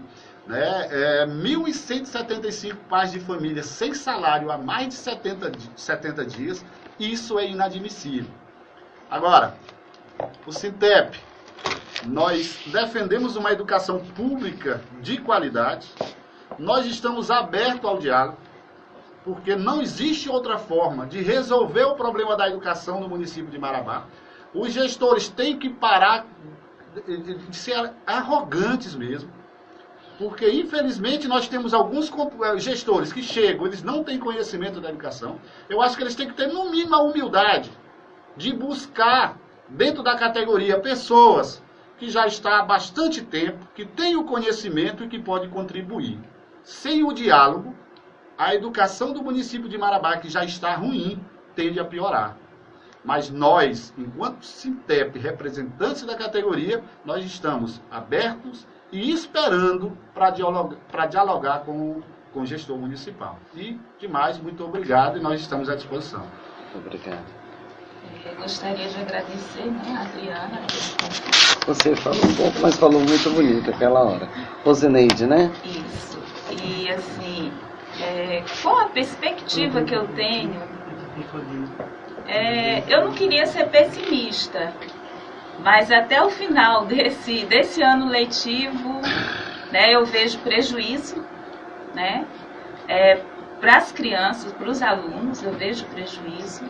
1.175 pais de família sem salário há mais de 70 dias. Isso é inadmissível. Agora, o Sintep, nós defendemos uma educação pública de qualidade, nós estamos abertos ao diálogo, porque não existe outra forma de resolver o problema da educação no município de Marabá. Os gestores têm que parar de ser arrogantes mesmo, porque infelizmente nós temos alguns gestores que chegam, eles não têm conhecimento da educação. Eu acho que eles têm que ter no mínimo a humildade de buscar dentro da categoria pessoas que já estão há bastante tempo, que têm o conhecimento e que podem contribuir. Sem o diálogo, a educação do município de Marabá, que já está ruim, tende a piorar. Mas nós, enquanto Sintep, representantes da categoria, nós estamos abertos e esperando para dialogar com o gestor municipal. E, demais, muito obrigado e nós estamos à disposição. Obrigado. Eu gostaria de agradecer, né, a Adriana. Você falou um pouco, mas falou muito bonito aquela hora. Rosineide, né? Isso. E, assim, com a perspectiva que eu tenho, eu não queria ser pessimista, mas até o final desse ano letivo, né, eu vejo prejuízo, né, para as crianças, para os alunos, eu vejo prejuízo.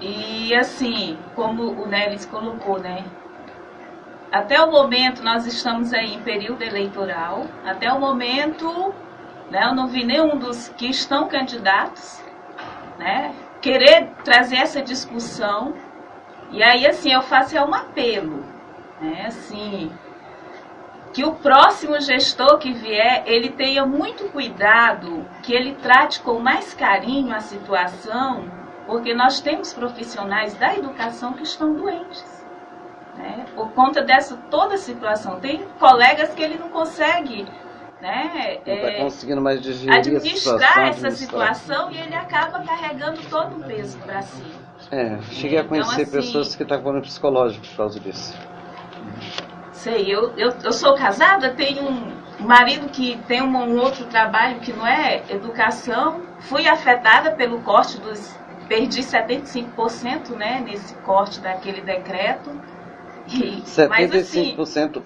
E assim, como o Nelis colocou, né, até o momento nós estamos aí em período eleitoral, até o momento, né, eu não vi nenhum dos que estão candidatos, né, querer trazer essa discussão. E aí, assim, eu faço um apelo, né, assim, que o próximo gestor que vier, ele tenha muito cuidado, que ele trate com mais carinho a situação, porque nós temos profissionais da educação que estão doentes, né, por conta dessa toda a situação. Tem colegas que ele não consegue, né, não está conseguindo mais administrar essa situação e ele acaba carregando todo o peso para si. Cheguei a conhecer então, assim, pessoas que estavam no psicológico por causa disso. Sei, eu sou casada, tenho um marido que tem um outro trabalho que não é educação. Fui afetada pelo corte perdi 75%, né, nesse corte daquele decreto. 75%, mas, assim,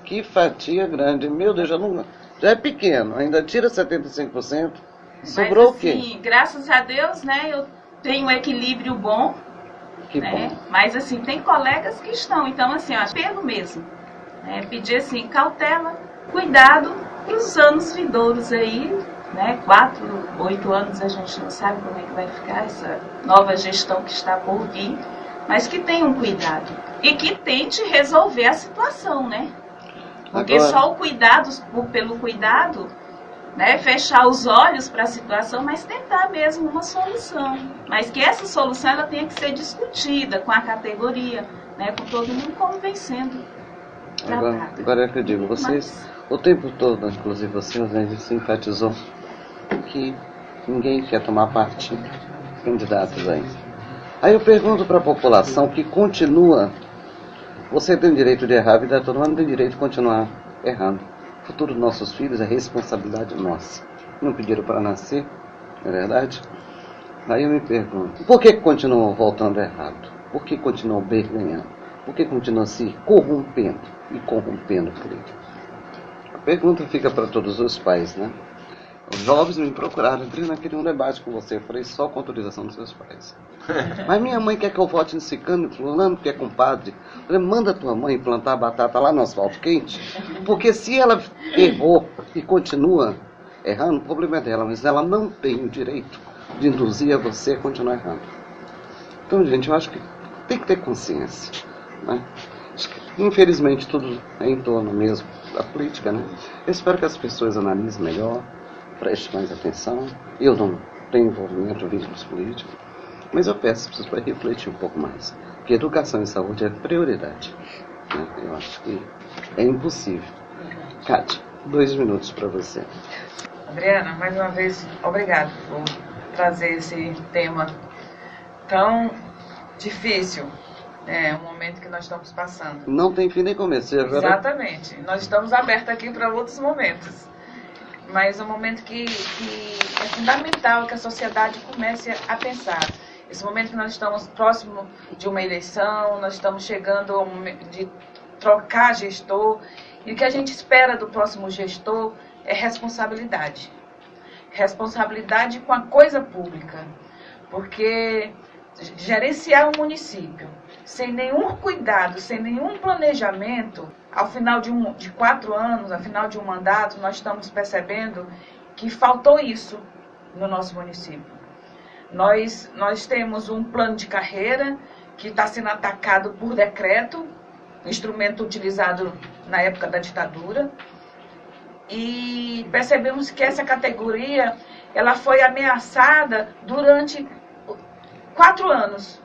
que fatia grande. Meu Deus, já é pequeno, ainda tira 75%. Sobrou o quê? Assim, graças a Deus, né, eu tenho um equilíbrio bom. Que né? bom. Mas assim, tem colegas que estão, então assim, ó, pelo mesmo, né? Pedir assim, cautela, cuidado para os anos vindouros aí, né? 4, 8 anos a gente não sabe como é que vai ficar essa nova gestão que está por vir, mas que tenham cuidado e que tente resolver a situação, né? Porque Agora, só o cuidado, pelo cuidado, né, fechar os olhos para a situação, mas tentar mesmo uma solução. Mas que essa solução ela tenha que ser discutida com a categoria, né, com todo mundo convencendo. Agora é que eu digo, vocês, o tempo todo, inclusive você, a gente se enfatizou que ninguém quer tomar parte, candidatos aí. Aí eu pergunto para a população que continua, você tem direito de errar, a vida toda mundo tem direito de continuar errando. O futuro dos nossos filhos é responsabilidade nossa. Não pediram para nascer, não é verdade? Aí eu me pergunto, por que continuam voltando errado? Por que continuam berganhando? Por que continuam se corrompendo e corrompendo o político? A pergunta fica para todos os pais, né? Os jovens me procuraram, Adriana, queria um debate com você. Eu falei, só com autorização dos seus pais. Mas minha mãe quer que eu vote nesse cano, fulano, que é compadre. Eu falei, manda tua mãe plantar batata lá no asfalto quente, porque se ela errou e continua errando, o problema é dela, mas ela não tem o direito de induzir a você a continuar errando. Então, gente, eu acho que tem que ter consciência, né? Infelizmente, tudo é em torno mesmo da política, né? Eu espero que as pessoas analisem melhor, prestem mais atenção. Eu não tenho envolvimento em vínculos políticos, mas eu peço para vocês refletir um pouco mais, que educação e saúde é prioridade, né? Eu acho que é impossível. Kátia, 2 minutos para você. Adriana, mais uma vez, obrigado por trazer esse tema tão difícil. É um momento que nós estamos passando. Não tem fim nem começo. Agora... Exatamente. Nós estamos abertos aqui para outros momentos. Mas é um momento que é fundamental que a sociedade comece a pensar. Esse momento que nós estamos próximo de uma eleição, nós estamos chegando ao momento de trocar gestor, e o que a gente espera do próximo gestor é responsabilidade. Responsabilidade com a coisa pública, porque gerenciar um município sem nenhum cuidado, sem nenhum planejamento, ao final de 4 anos, ao final de um mandato, nós estamos percebendo que faltou isso no nosso município. Nós temos um plano de carreira que está sendo atacado por decreto, instrumento utilizado na época da ditadura, e percebemos que essa categoria ela foi ameaçada durante 4 anos,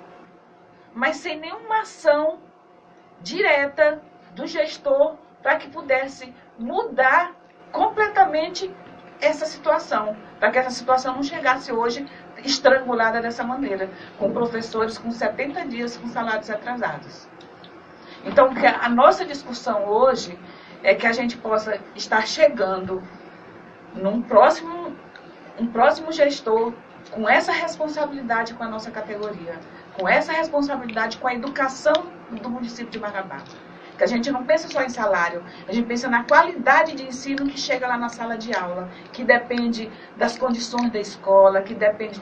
mas sem nenhuma ação direta do gestor para que pudesse mudar completamente essa situação, para que essa situação não chegasse hoje estrangulada dessa maneira, com professores com 70 dias com salários atrasados. Então, a nossa discussão hoje é que a gente possa estar chegando um próximo gestor com essa responsabilidade com a nossa categoria, com essa responsabilidade com a educação do município de Marabá. Que a gente não pensa só em salário, a gente pensa na qualidade de ensino que chega lá na sala de aula, que depende das condições da escola, que depende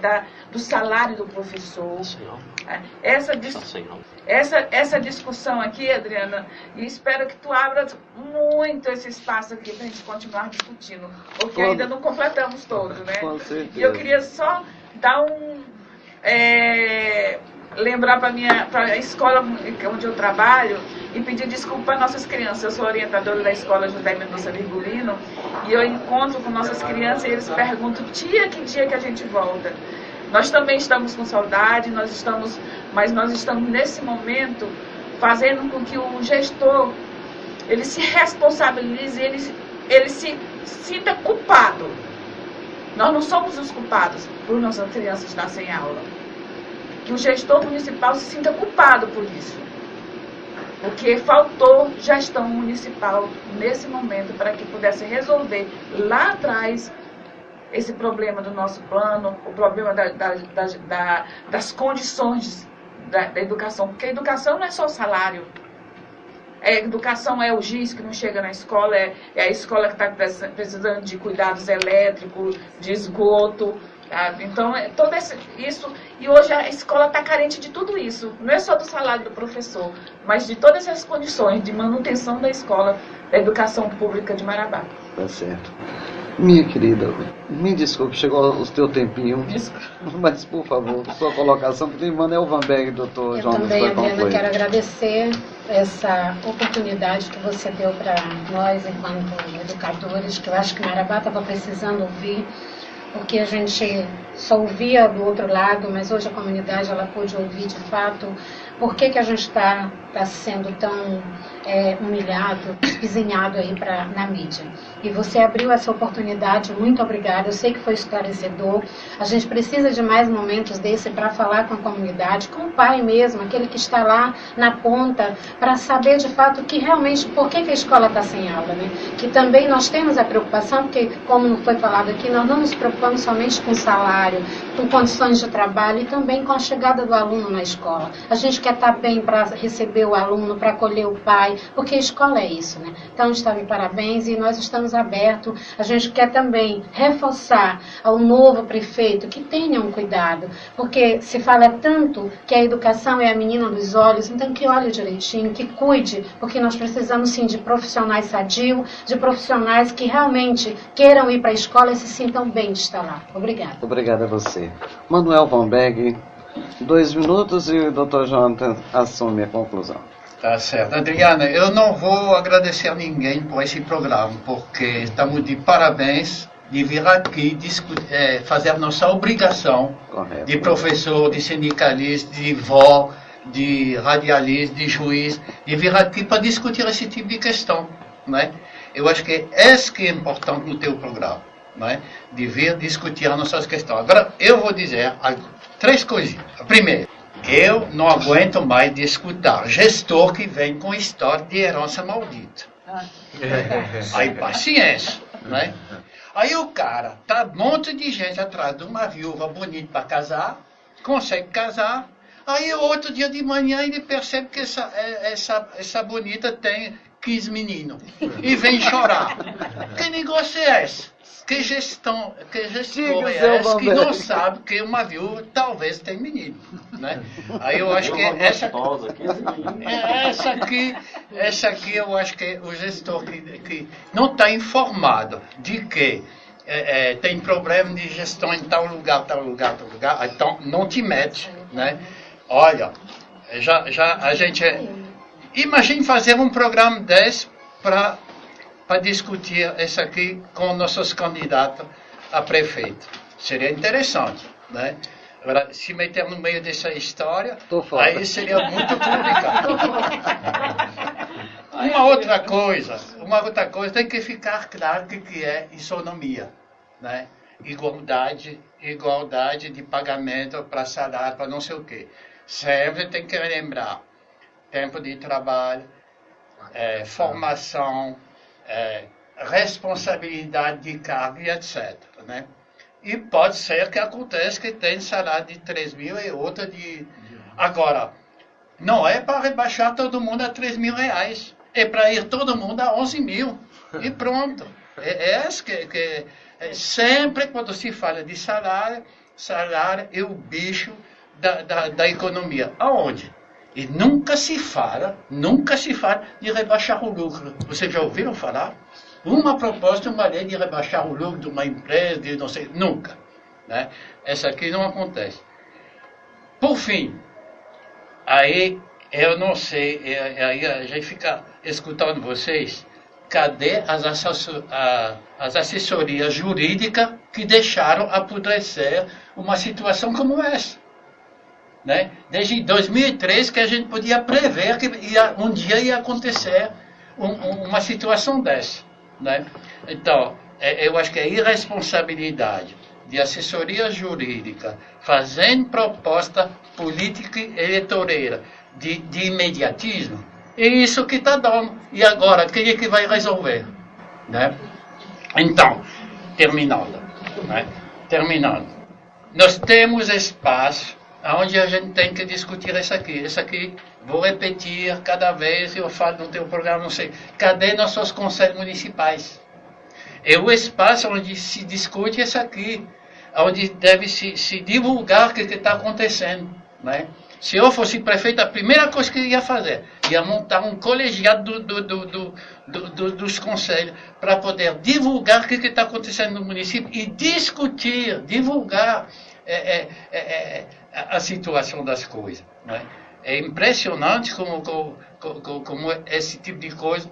do salário do professor. Essa discussão aqui, Adriana, e espero que tu abra muito esse espaço aqui para a gente continuar discutindo, porque ainda não completamos todos, né? E eu queria só dar lembrar para a escola onde eu trabalho e pedir desculpa para nossas crianças. Eu sou orientadora da escola José Mendonça Virgulino e eu encontro com nossas crianças e eles perguntam tia, que dia que a gente volta. Nós também estamos com saudade, mas nós estamos nesse momento fazendo com que o gestor ele se responsabilize, ele se sinta culpado. Nós não somos os culpados por nossas crianças estar sem aula. Que o gestor municipal se sinta culpado por isso. Porque faltou gestão municipal nesse momento para que pudesse resolver lá atrás esse problema do nosso plano, o problema das condições da educação. Porque a educação não é só o salário. A educação é o giz que não chega na escola, é a escola que está precisando de cuidados elétricos, de esgoto. Então, todo isso, e hoje a escola está carente de tudo isso, não é só do salário do professor, mas de todas as condições de manutenção da escola, da educação pública de Marabá. Tá certo. Minha querida, me desculpe, chegou o teu tempinho, mas por favor, sua colocação, porque tem Manuel Vanberg, doutor João. Eu também, Adriana, quero agradecer essa oportunidade que você deu para nós, enquanto educadores, que eu acho que Marabá estava precisando ouvir, porque a gente só ouvia do outro lado, mas hoje a comunidade ela pôde ouvir de fato por que a gente está sendo tão humilhado, espizinhado aí na mídia. E você abriu essa oportunidade, muito obrigada, eu sei que foi esclarecedor. A gente precisa de mais momentos desse para falar com a comunidade, com o pai mesmo, aquele que está lá na ponta, para saber de fato que realmente, por que a escola está sem aula, né? Que também nós temos a preocupação, porque como não foi falado aqui, nós não nos preocupamos somente com salário, com condições de trabalho e também com a chegada do aluno na escola. A gente quer estar bem para receber o aluno, para acolher o pai, porque a escola é isso, né? Então está de parabéns e nós estamos abertos. A gente quer também reforçar ao novo prefeito que tenha um cuidado, porque se fala tanto que a educação é a menina dos olhos, então que olhe direitinho, que cuide, porque nós precisamos sim de profissionais sadios, de profissionais que realmente queiram ir para a escola e se sintam bem de estar lá. Obrigada. Obrigada a você. Manuel Vanberg, 2 minutos e o Dr. Jonathan assume a conclusão. Tá certo. Adriana, eu não vou agradecer a ninguém por esse programa, porque estamos de parabéns de vir aqui fazer nossa obrigação. Correto. De professor, de sindicalista, de vó, de radialista, de juiz, de vir aqui para discutir esse tipo de questão, né? Eu acho que esse que é importante no teu programa, né? De vir discutir as nossas questões. Agora, eu vou dizer 3 coisinhas. Primeiro, eu não aguento mais de escutar gestor que vem com história de herança maldita. Aí, paciência, né? Aí o cara tá um monte de gente atrás de uma viúva bonita para casar, consegue casar, aí outro dia de manhã ele percebe que essa bonita tem 15 meninos e vem chorar. Que negócio é esse? Que gestor é esse que não sabe que uma viúva talvez tem menino, né? Aí eu acho que essa aqui eu acho que o gestor que não está informado de que tem problema de gestão em tal lugar, então não te mete, né? Olha, já a gente... Imagine fazer um programa desse para discutir isso aqui com nossos candidatos a prefeito. Seria interessante, né? Agora, se meter no meio dessa história, aí seria muito complicado. Uma outra coisa, tem que ficar claro o que é isonomia, né? Igualdade de pagamento para salário, para não sei o quê. Sempre tem que lembrar tempo de trabalho, formação, responsabilidade de cargo e etc. Né? E pode ser que aconteça que tem salário de 3 mil e outra de... Agora, não é para rebaixar todo mundo a 3 mil reais. É para ir todo mundo a 11 mil. E pronto. Sempre quando se fala de salário é o bicho da economia. Aonde? E nunca se fala de rebaixar o lucro. Vocês já ouviram falar? Uma proposta, uma lei de rebaixar o lucro de uma empresa, de não sei, nunca. Né? Essa aqui não acontece. Por fim, aí eu não sei, aí a gente fica escutando vocês, cadê as assessorias jurídicas que deixaram apodrecer uma situação como essa? Né? Desde 2003 que a gente podia prever que um dia ia acontecer uma situação dessa. Né? Então, eu acho que é irresponsabilidade de assessoria jurídica fazendo proposta política e eleitoreira de imediatismo. É isso que está dando. E agora, quem é que vai resolver? Né? Então, terminando. Nós temos espaço onde a gente tem que discutir isso aqui, vou repetir cada vez, eu falo no teu programa, não sei, cadê nossos conselhos municipais? É o espaço onde se discute isso aqui, onde deve se divulgar o que está acontecendo, né? Se eu fosse prefeito, a primeira coisa que eu ia fazer, ia montar um colegiado dos conselhos, para poder divulgar o que está acontecendo no município e discutir, divulgar a situação das coisas. Né? É impressionante como esse tipo de coisa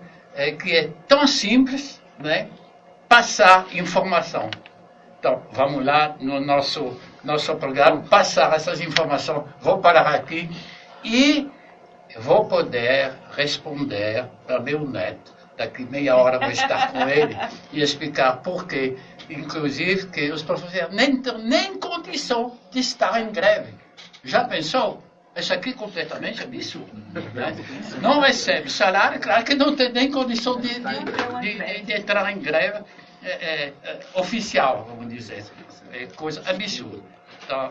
que é tão simples, né? Passar informação. Então, vamos lá no nosso programa, passar essas informações. Vou parar aqui e vou poder responder para meu neto. Daqui meia hora vou estar com ele e explicar por quê. Inclusive que os professores nem têm nem condição de estar em greve. Já pensou? Isso aqui é completamente absurdo. Né? Não recebe salário, claro que não tem nem condição de entrar em greve oficial, vamos dizer. É coisa absurda. Então,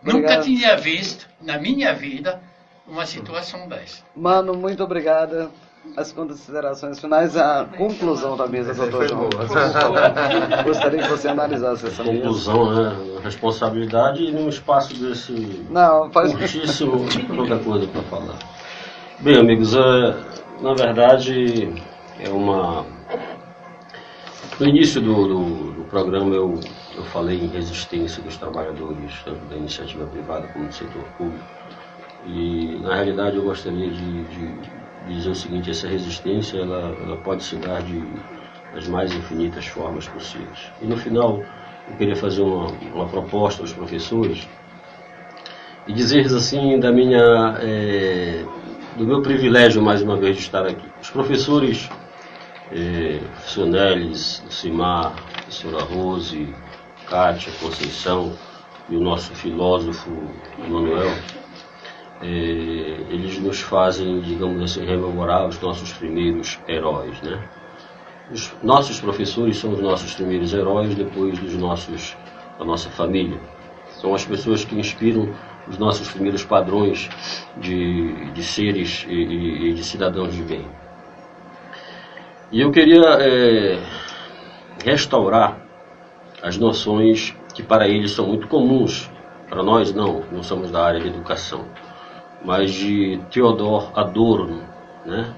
nunca tinha visto na minha vida uma situação dessa. Mano, muito obrigada. As considerações finais, a conclusão da mesa, doutor João. Gostaria que você analisasse essa conclusão, né? Responsabilidade e num espaço desse curtíssimo, pouca coisa para falar. Bem, amigos, na verdade, no início do programa eu falei em resistência dos trabalhadores, tanto da iniciativa privada como do setor público. E, na realidade, eu gostaria de dizer o seguinte: essa resistência ela pode se dar das mais infinitas formas possíveis. E no final eu queria fazer uma proposta aos professores e dizer-lhes assim do meu privilégio mais uma vez de estar aqui. Os professores Sonelis, Simar, professora Rose, Kátia, Conceição e o nosso filósofo Manuel, eles nos fazem, digamos assim, rememorar os nossos primeiros heróis, né? Os nossos professores são os nossos primeiros heróis depois da nossa família. São as pessoas que inspiram os nossos primeiros padrões de seres e de cidadãos de bem. E eu queria restaurar as noções que para eles são muito comuns, para nós não somos da área de educação, mas de Theodor Adorno, né?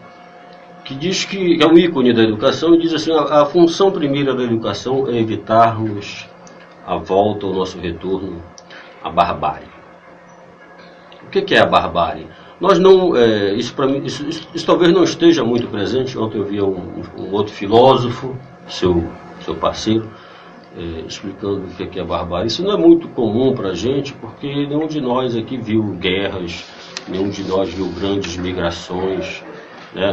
Que diz que é um ícone da educação e diz assim: a função primeira da educação é evitarmos a volta, o nosso retorno à barbárie. O que é a barbárie? Nós não, isso talvez não esteja muito presente. Ontem eu vi um outro filósofo, seu parceiro, explicando o que é a barbárie. Isso não é muito comum para a gente, porque nenhum de nós aqui viu guerras, nenhum de nós viu grandes migrações.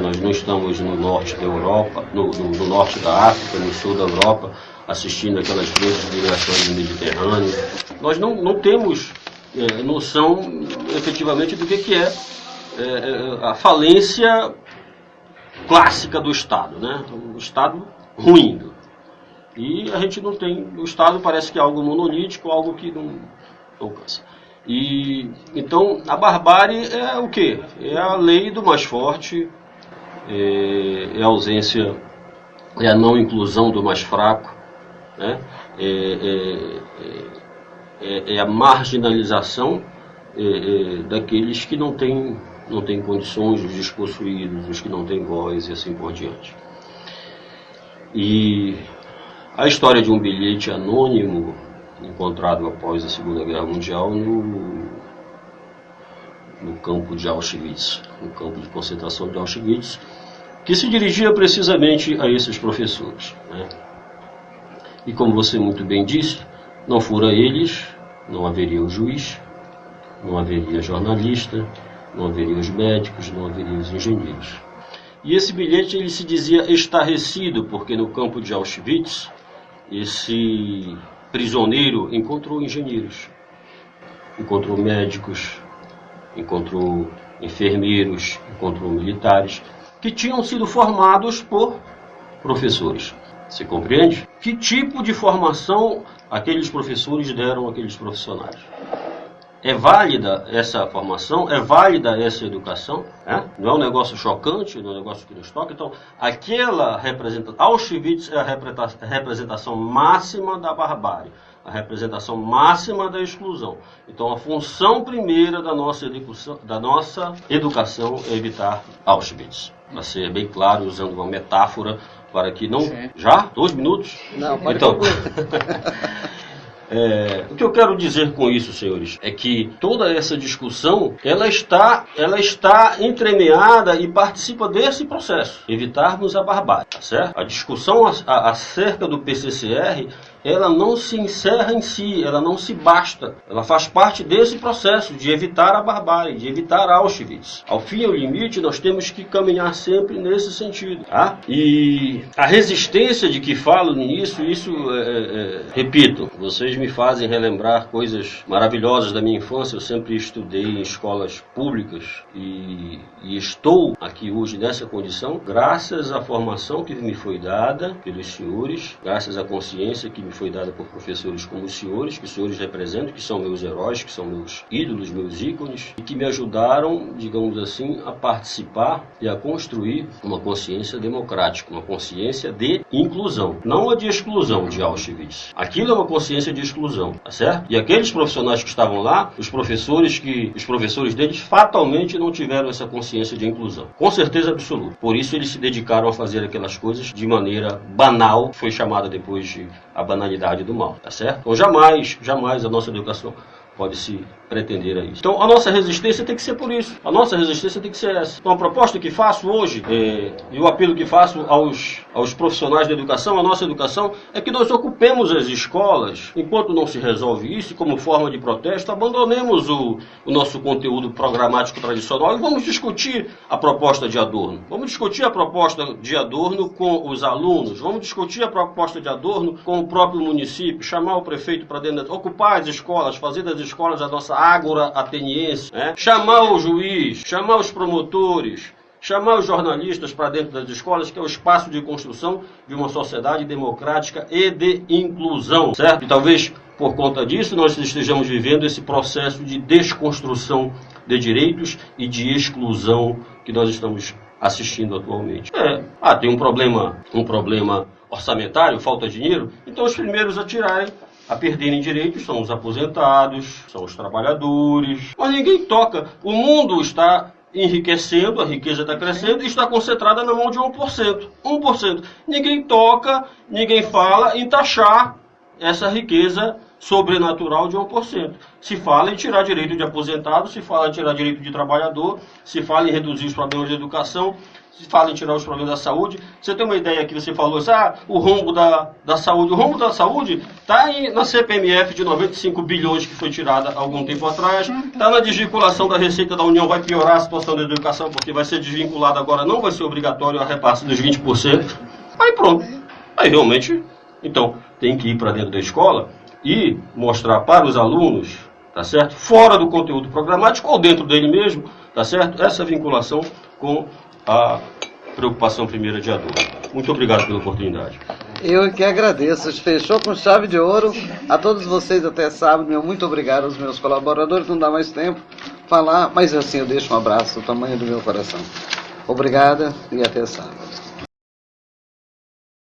Nós não estamos no norte da Europa, no norte da África, no sul da Europa, assistindo aquelas grandes migrações do Mediterrâneo. Nós não temos noção efetivamente do que é a falência clássica do Estado, né? O Estado ruindo. E a gente não tem, o Estado parece que é algo monolítico, algo que não alcança. E então a barbárie é o quê? É a lei do mais forte, é a ausência, é a não inclusão do mais fraco, né? É a marginalização daqueles que não têm condições, os despossuídos, os que não têm voz e assim por diante. E a história de um bilhete anônimo encontrado após a Segunda Guerra Mundial no campo de Auschwitz, no campo de concentração de Auschwitz, que se dirigia precisamente a esses professores, né? E como você muito bem disse, não fora eles, não haveria o juiz, não haveria jornalista, não haveria os médicos, não haveria os engenheiros. E esse bilhete ele se dizia estarrecido, porque no campo de Auschwitz, esse prisioneiro encontrou engenheiros, encontrou médicos, encontrou enfermeiros, encontrou militares, que tinham sido formados por professores. Você compreende? Que tipo de formação aqueles professores deram àqueles profissionais? É válida essa formação? É válida essa educação? Não é um negócio chocante? Não é um negócio que nos toca? Então, aquela representação, Auschwitz é a representação máxima da barbárie, a representação máxima da exclusão. Então, a função primeira da nossa educação é evitar Auschwitz. Para ser bem claro, usando uma metáfora para que não... Sim. Já? 2 minutos? Não, pode então. O que eu quero dizer com isso, senhores, é que toda essa discussão, ela está entremeada e participa desse processo. Evitarmos a barbárie, tá certo? A discussão acerca do PCCR, ela não se encerra em si, ela não se basta. Ela faz parte desse processo de evitar a barbárie, de evitar Auschwitz. Ao fim e ao limite, nós temos que caminhar sempre nesse sentido, tá? E a resistência de que falo nisso, repito, vocês me fazem relembrar coisas maravilhosas da minha infância. Eu sempre estudei em escolas públicas e estou aqui hoje nessa condição graças à formação que me foi dada pelos senhores, graças à consciência que me foi dada por professores como os senhores, que os senhores representam, que são meus heróis, que são meus ídolos, meus ícones, e que me ajudaram, digamos assim, a participar e a construir uma consciência democrática, uma consciência de inclusão, não a de exclusão de Auschwitz. Aquilo é uma consciência de exclusão, tá certo? E aqueles profissionais que estavam lá, os professores deles fatalmente não tiveram essa consciência de inclusão, com certeza absoluta. Por isso eles se dedicaram a fazer aquelas coisas de maneira banal, foi chamada depois de a banalidade do mal, tá certo? Então jamais a nossa educação pode se pretender a isso. Então a nossa resistência tem que ser por isso. A nossa resistência tem que ser essa. Então a proposta que faço hoje, e o apelo que faço aos profissionais da educação, a nossa educação, é que nós ocupemos as escolas, enquanto não se resolve isso, como forma de protesto, abandonemos o nosso conteúdo programático tradicional e vamos discutir a proposta de Adorno. Vamos discutir a proposta de Adorno com os alunos, vamos discutir a proposta de Adorno com o próprio município, chamar o prefeito para dentro, ocupar as escolas, fazer das escolas a nossa ágora ateniense, né? Chamar o juiz, chamar os promotores, chamar os jornalistas para dentro das escolas, que é o espaço de construção de uma sociedade democrática e de inclusão, certo? E talvez por conta disso, nós estejamos vivendo esse processo de desconstrução de direitos e de exclusão que nós estamos assistindo atualmente. Tem um problema orçamentário, falta dinheiro, então os primeiros a perderem direitos são os aposentados, são os trabalhadores, mas ninguém toca. O mundo está enriquecendo, a riqueza está crescendo e está concentrada na mão de 1%. 1%. Ninguém toca, ninguém fala em taxar essa riqueza sobrenatural de 1%. Se fala em tirar direito de aposentado, se fala em tirar direito de trabalhador, se fala em reduzir os problemas de educação, se fala em tirar os problemas da saúde. Você tem uma ideia que você falou assim, o rombo da saúde. O rombo da saúde está na CPMF de 95 bilhões que foi tirada há algum tempo atrás, está na desvinculação da Receita da União, vai piorar a situação da educação, porque vai ser desvinculado agora, não vai ser obrigatório a repasse dos 20%. Aí pronto. Aí realmente, então, tem que ir para dentro da escola e mostrar para os alunos, tá certo? Fora do conteúdo programático ou dentro dele mesmo, tá certo? Essa vinculação com a preocupação primeira de adulto. Muito obrigado pela oportunidade. Eu que agradeço. Fechou com chave de ouro. A todos vocês até sábado. Meu muito obrigado aos meus colaboradores. Não dá mais tempo falar, mas assim eu deixo um abraço do tamanho do meu coração. Obrigada e até sábado.